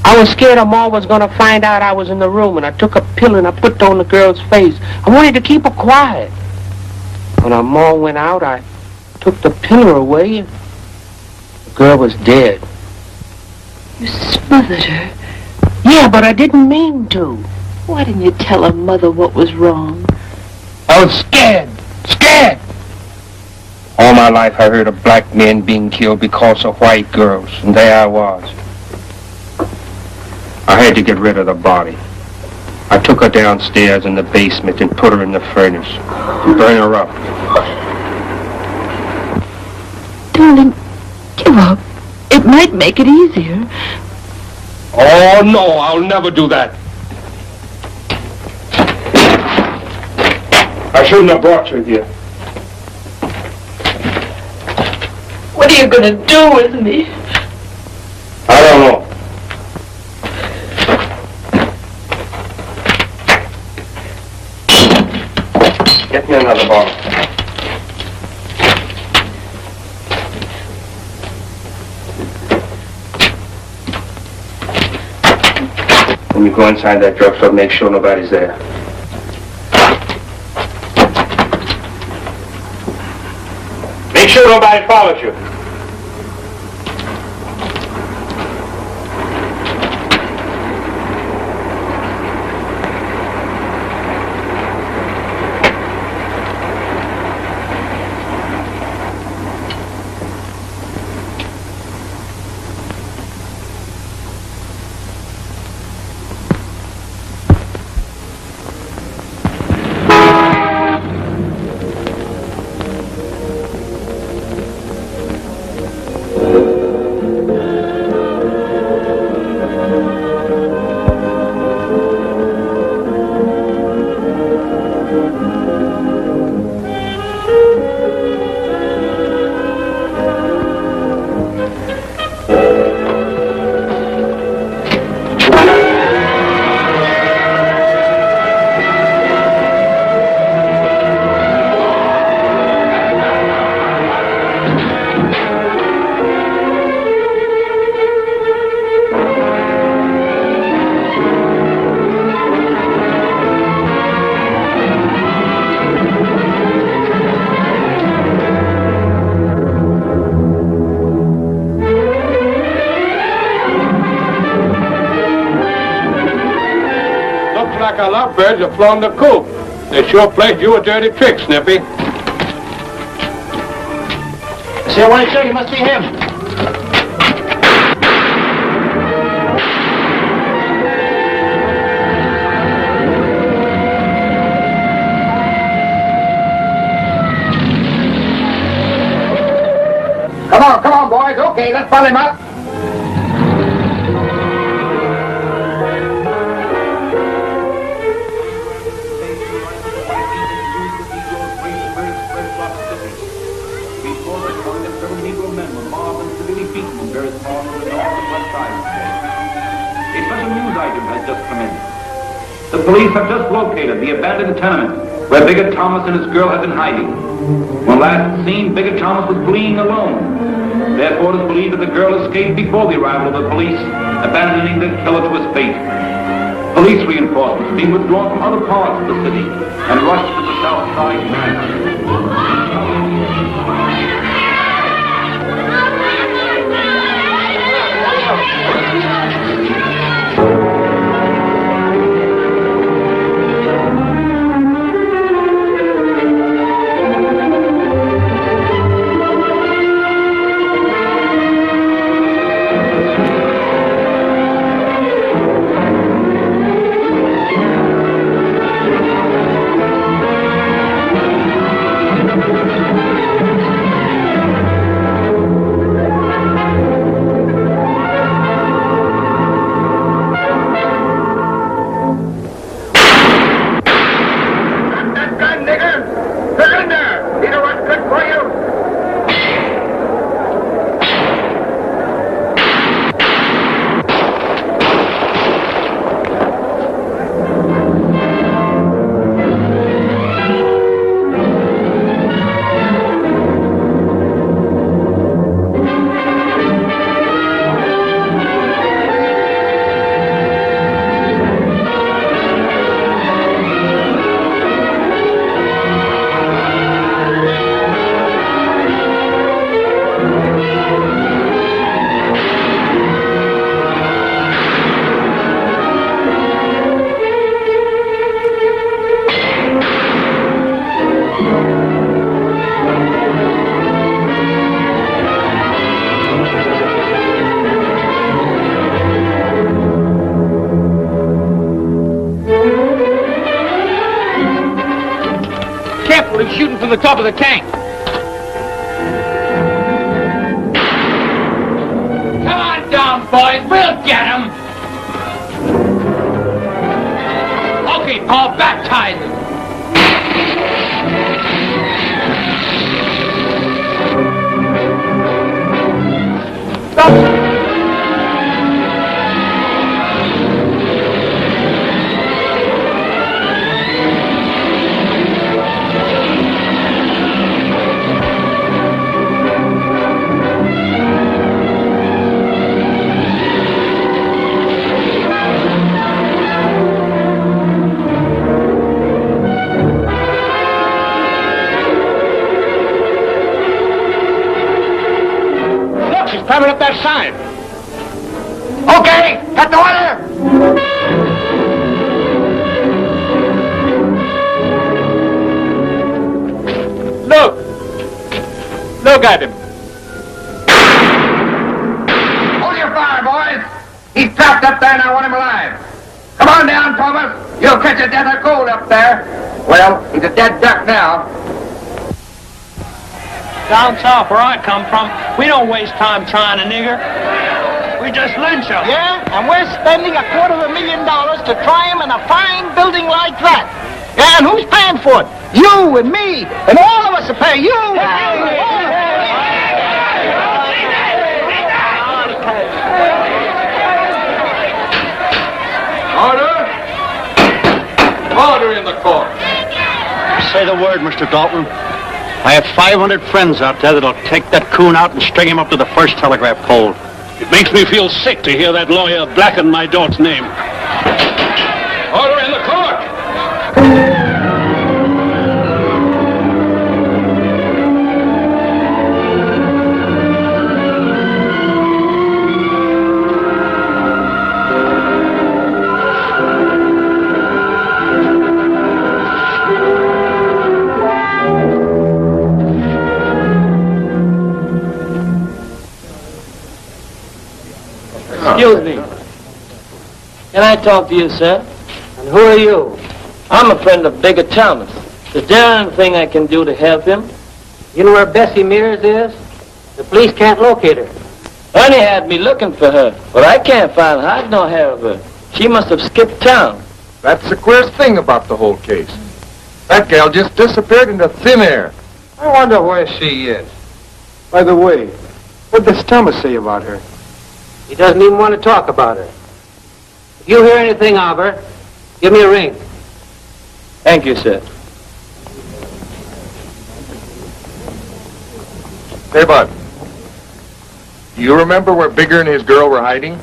I was scared her Ma was going to find out I was in the room, and I took a pill and I put it on the girl's face. I wanted to keep her quiet. When her Ma went out, I took the pillar away. The girl was dead. You smothered her. Yeah, but I didn't mean to. Why didn't you tell her mother what was wrong? I was scared. All my life I heard of black men being killed because of white girls, and there I was. I had to get rid of the body. I took her downstairs in the basement and put her in the furnace and burn her up. Darling, give up. It might make it easier. Oh, no, I'll never do that. I shouldn't have brought you here. What are you going to do with me? I don't know. Get me another bottle. When you go inside that drugstore, make sure nobody's there. Make sure nobody follows you. like our lovebirds have flown the coop. They sure played you a dirty trick, Snippy. See, what he said, he must be him. Come on, boys. Okay, let's pull him up. A special news item has just come in. The police have just located the abandoned tenement where Bigot Thomas and his girl have been hiding. When last seen, Bigot Thomas was fleeing alone. Therefore, it is believed that the girl escaped before the arrival of the police, abandoning the killer to his fate. Police reinforcements being withdrawn from other parts of the city and rushed to the south side tonight. He's shooting from the top of the tank. Come on down, boys. We'll get him. Okay, Paul, baptize him. Stop. Climbing up that side. Okay, cut the water. Look at him. Hold your fire, boys. He's trapped up there and I want him alive. Come on down, Thomas. You'll catch a death of cold up there. Well, he's a dead duck now. Down south where I come from, we don't waste time trying a nigger. We just lynch them. Yeah, and we're spending $250,000 to try him in a fine building like that. Yeah, and who's paying for it? You and me, and all of us will pay you. Order in the court. Say the word, Mr. Dalton. I have 500 friends out there that'll take that coon out and string him up to the first telegraph pole. It makes me feel sick to hear that lawyer blacken my daughter's name. Order in the court! Excuse me. Can I talk to you, sir? And who are you? I'm a friend of Bigger Thomas. Is there anything I can do to help him? You know where Bessie Mears is? The police can't locate her. Ernie had me looking for her, but I can't find hide nor hair of her. She must have skipped town. That's the queerest thing about the whole case. That gal just disappeared into thin air. I wonder where she is. By the way, what does Thomas say about her? He doesn't even want to talk about her. If you hear anything of her, give me a ring. Thank you, sir. Hey, Bud. You remember where Bigger and his girl were hiding?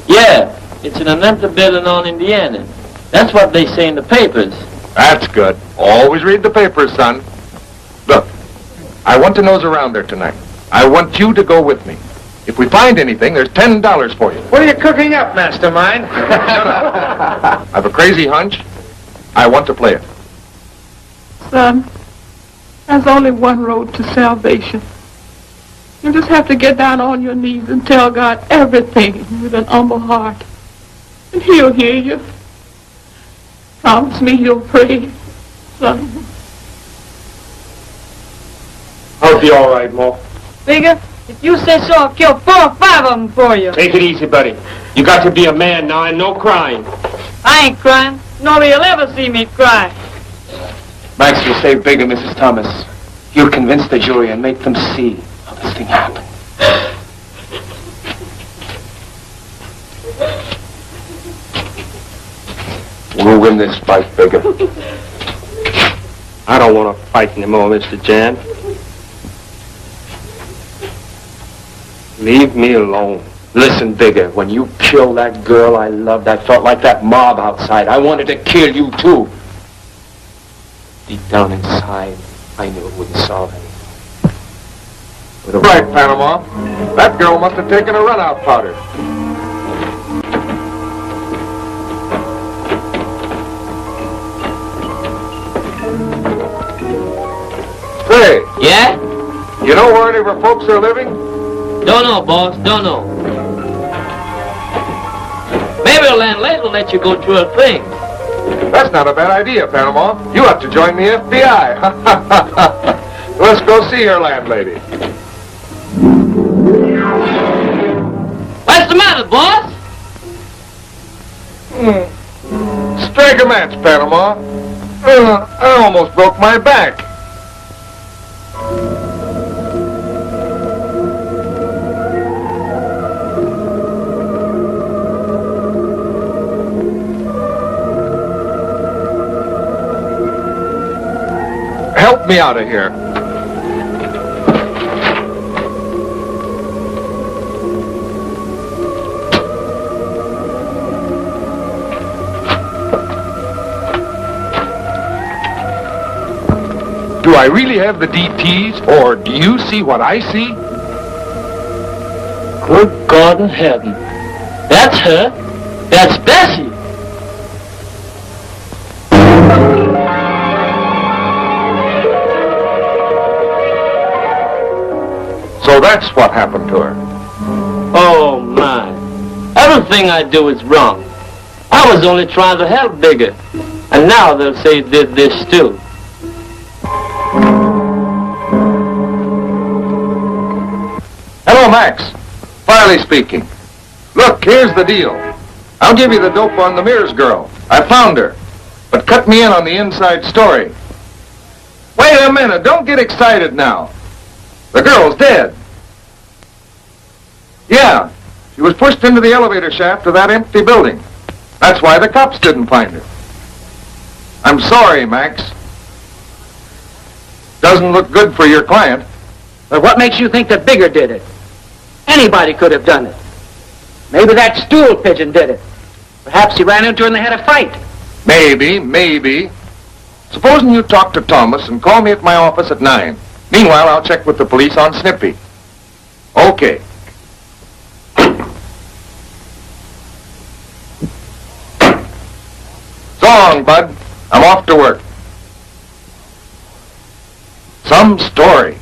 Yeah, it's in an empty building on Indiana. That's what they say in the papers. That's good. Always read the papers, son. Look, I want to nose around there tonight. I want you to go with me. If we find anything, there's $10 for you. What are you cooking up, mastermind? I have a crazy hunch. I want to play it. Son, there's only one road to salvation. You just have to get down on your knees and tell God everything with an humble heart. And he'll hear you. Promise me you'll pray, son. I'll be all right, Mo. Bigger, if you say so, I'll kill 4 or 5 of them for you. Take it easy, buddy. You got to be a man now and no crying. I ain't crying. Nobody'll ever see me cry. Max will say Bigger, Mrs. Thomas. You'll convince the jury and make them see how this thing happened. We'll win this fight, Bigger. I don't want to fight anymore, Mr. Jan. Leave me alone. Listen, Bigger, when you killed that girl I loved, I felt like that mob outside. I wanted to kill you, too. Deep down inside, I knew it wouldn't solve anything. Right, Panama. That girl must have taken a run-out powder. Say. Yeah? You know where any of her folks are living? Don't know, boss. Don't know. Maybe the landlady will let you go through her things. That's not a bad idea, Panama. You have to join the FBI. Let's go see your landlady. What's the matter, boss? Strike a match, Panama. I almost broke my back. Help me out of here. Do I really have the DTs, or do you see what I see? Good God in heaven. That's her. That's Bessie. So that's what happened to her. Oh, my. Everything I do is wrong. I was only trying to help Bigger. And now they'll say he did this, too. Hello, Max. Farley speaking. Look, here's the deal. I'll give you the dope on the Mears girl. I found her. But cut me in on the inside story. Wait a minute. Don't get excited now. The girl's dead. Yeah, she was pushed into the elevator shaft of that empty building. That's why the cops didn't find her. I'm sorry, Max. Doesn't look good for your client. But what makes you think that Bigger did it? Anybody could have done it. Maybe that stool pigeon did it. Perhaps he ran into her and they had a fight. Maybe. Supposing you talk to Thomas and call me at my office at 9. Meanwhile, I'll check with the police on Snippy. Okay. So long, Bud. I'm off to work. Some story.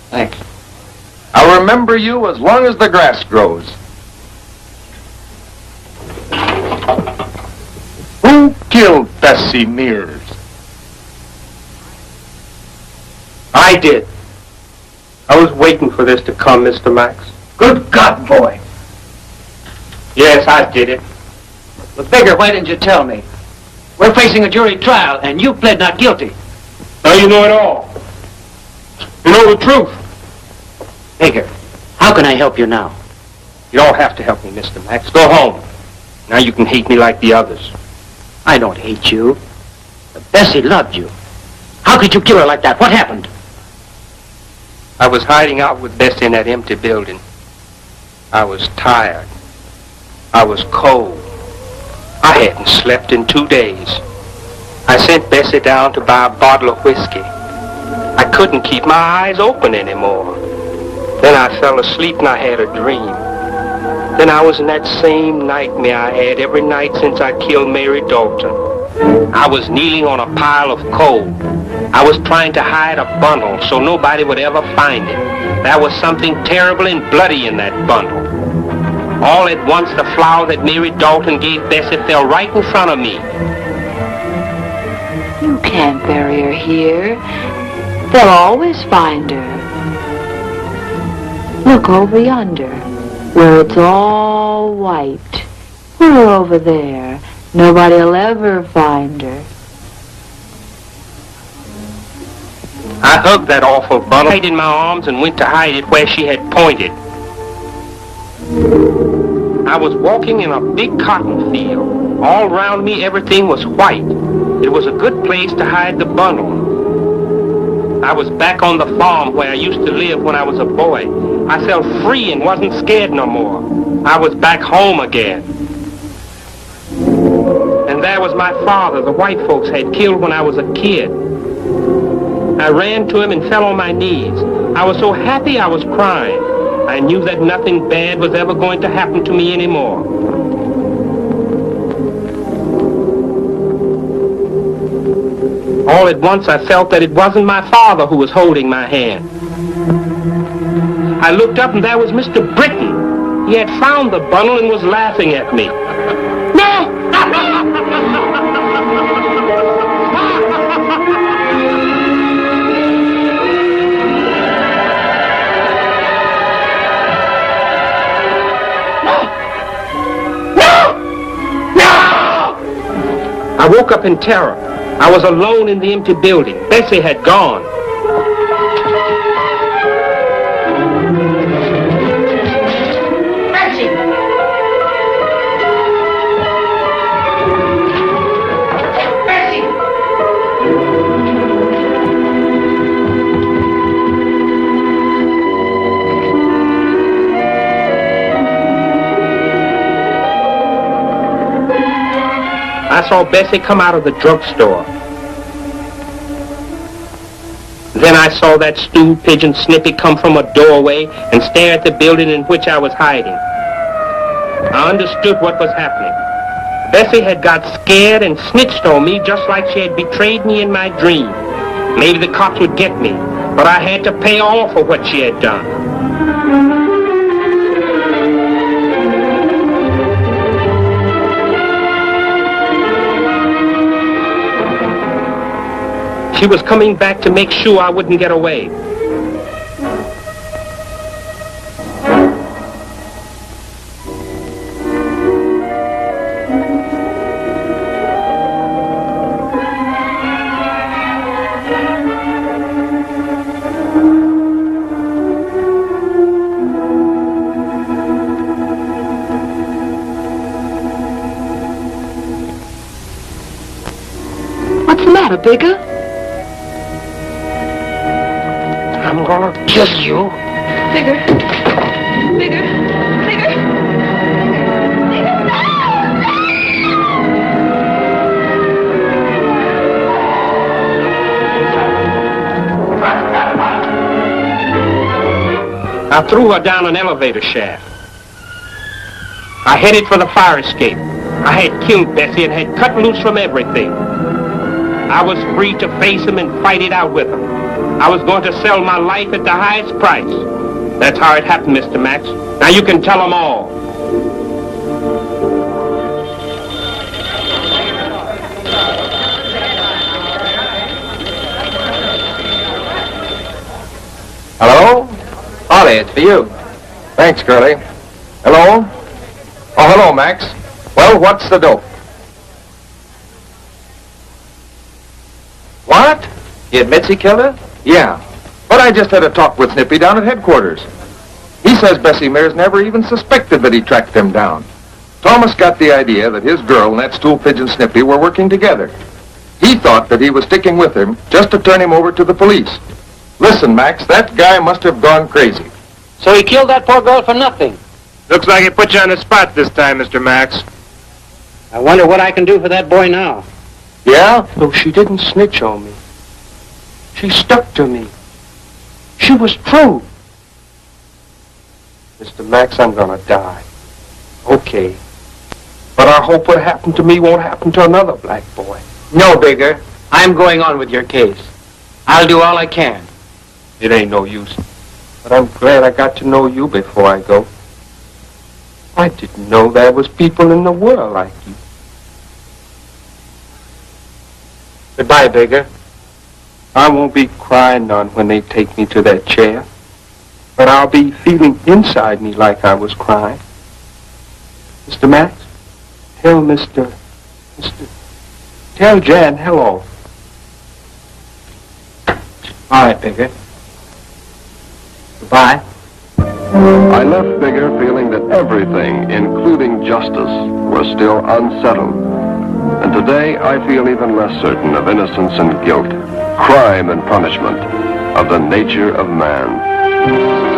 Thanks. I'll remember you as long as the grass grows. killed Bessie Mears? I did. I was waiting for this to come, Mr. Max. Good God, boy. Yes, I did it. But Bigger, why didn't you tell me? We're facing a jury trial, and you pled not guilty. Now you know it all. You know the truth. Bigger, how can I help you now? You don't have to help me, Mr. Max. Go home. Now you can hate me like the others. I don't hate you. But Bessie loved you. How could you kill her like that? What happened? I was hiding out with Bessie in that empty building. I was tired. I was cold. I hadn't slept in 2 days. I sent Bessie down to buy a bottle of whiskey. I couldn't keep my eyes open anymore. Then I fell asleep and I had a dream. Then I was in that same nightmare I had every night since I killed Mary Dalton. I was kneeling on a pile of coal. I was trying to hide a bundle so nobody would ever find it. There was something terrible and bloody in that bundle. All at once, the flower that Mary Dalton gave Bessie fell right in front of me. You can't bury her here. They'll always find her. Look over yonder, where it's all white. Put her over there. Nobody'll ever find her. I hugged that awful bundle in my arms and went to hide it where she had pointed. I was walking in a big cotton field. All around me, everything was white. It was a good place to hide the bundle. I was back on the farm where I used to live when I was a boy. I felt free and wasn't scared no more. I was back home again. And there was my father, the white folks had killed when I was a kid. I ran to him and fell on my knees. I was so happy I was crying. I knew that nothing bad was ever going to happen to me anymore. All at once I felt that it wasn't my father who was holding my hand. I looked up and there was Mr. Britton. He had found the bundle and was laughing at me. No! I woke up in terror. I was alone in the empty building. Bessie had gone. Bessie! Bessie! I saw Bessie come out of the drugstore. Then I saw that stool pigeon Snippy come from a doorway and stare at the building in which I was hiding. I understood what was happening. Bessie had got scared and snitched on me just like she had betrayed me in my dream. Maybe the cops would get me, but I had to pay all for what she had done. She was coming back to make sure I wouldn't get away. What's the matter, Bigger? I'm gonna kill you. Bigger. Bigger. Bigger. I threw her down an elevator shaft. I headed for the fire escape. I had killed Bessie and had cut loose from everything. I was free to face him and fight it out with him. I was going to sell my life at the highest price. That's how it happened, Mr. Max. Now you can tell them all. Hello? Ollie, it's for you. Thanks, Curly. Hello? Oh, hello, Max. Well, what's the dope? What? He admits he killed her? Yeah. But I just had a talk with Snippy down at headquarters. He says Bessie Mears never even suspected that he tracked them down. Thomas got the idea that his girl and that stool pigeon Snippy were working together. He thought that he was sticking with him just to turn him over to the police. Listen, Max, that guy must have gone crazy. So he killed that poor girl for nothing. Looks like he put you on the spot this time, Mr. Max. I wonder what I can do for that boy now. Yeah? No, she didn't snitch on me. She stuck to me. She was true. Mr. Max, I'm gonna die. Okay. But I hope what happened to me won't happen to another black boy. No, Bigger. I'm going on with your case. I'll do all I can. It ain't no use. But I'm glad I got to know you before I go. I didn't know there was people in the world like you. Goodbye, Bigger. I won't be crying none when they take me to that chair. But I'll be feeling inside me like I was crying. Mr. Max, tell tell Jan hello. All right, Bigger. Goodbye. I left Bigger feeling that everything, including justice, was still unsettled. And today I feel even less certain of innocence and guilt, crime and punishment, of the nature of man.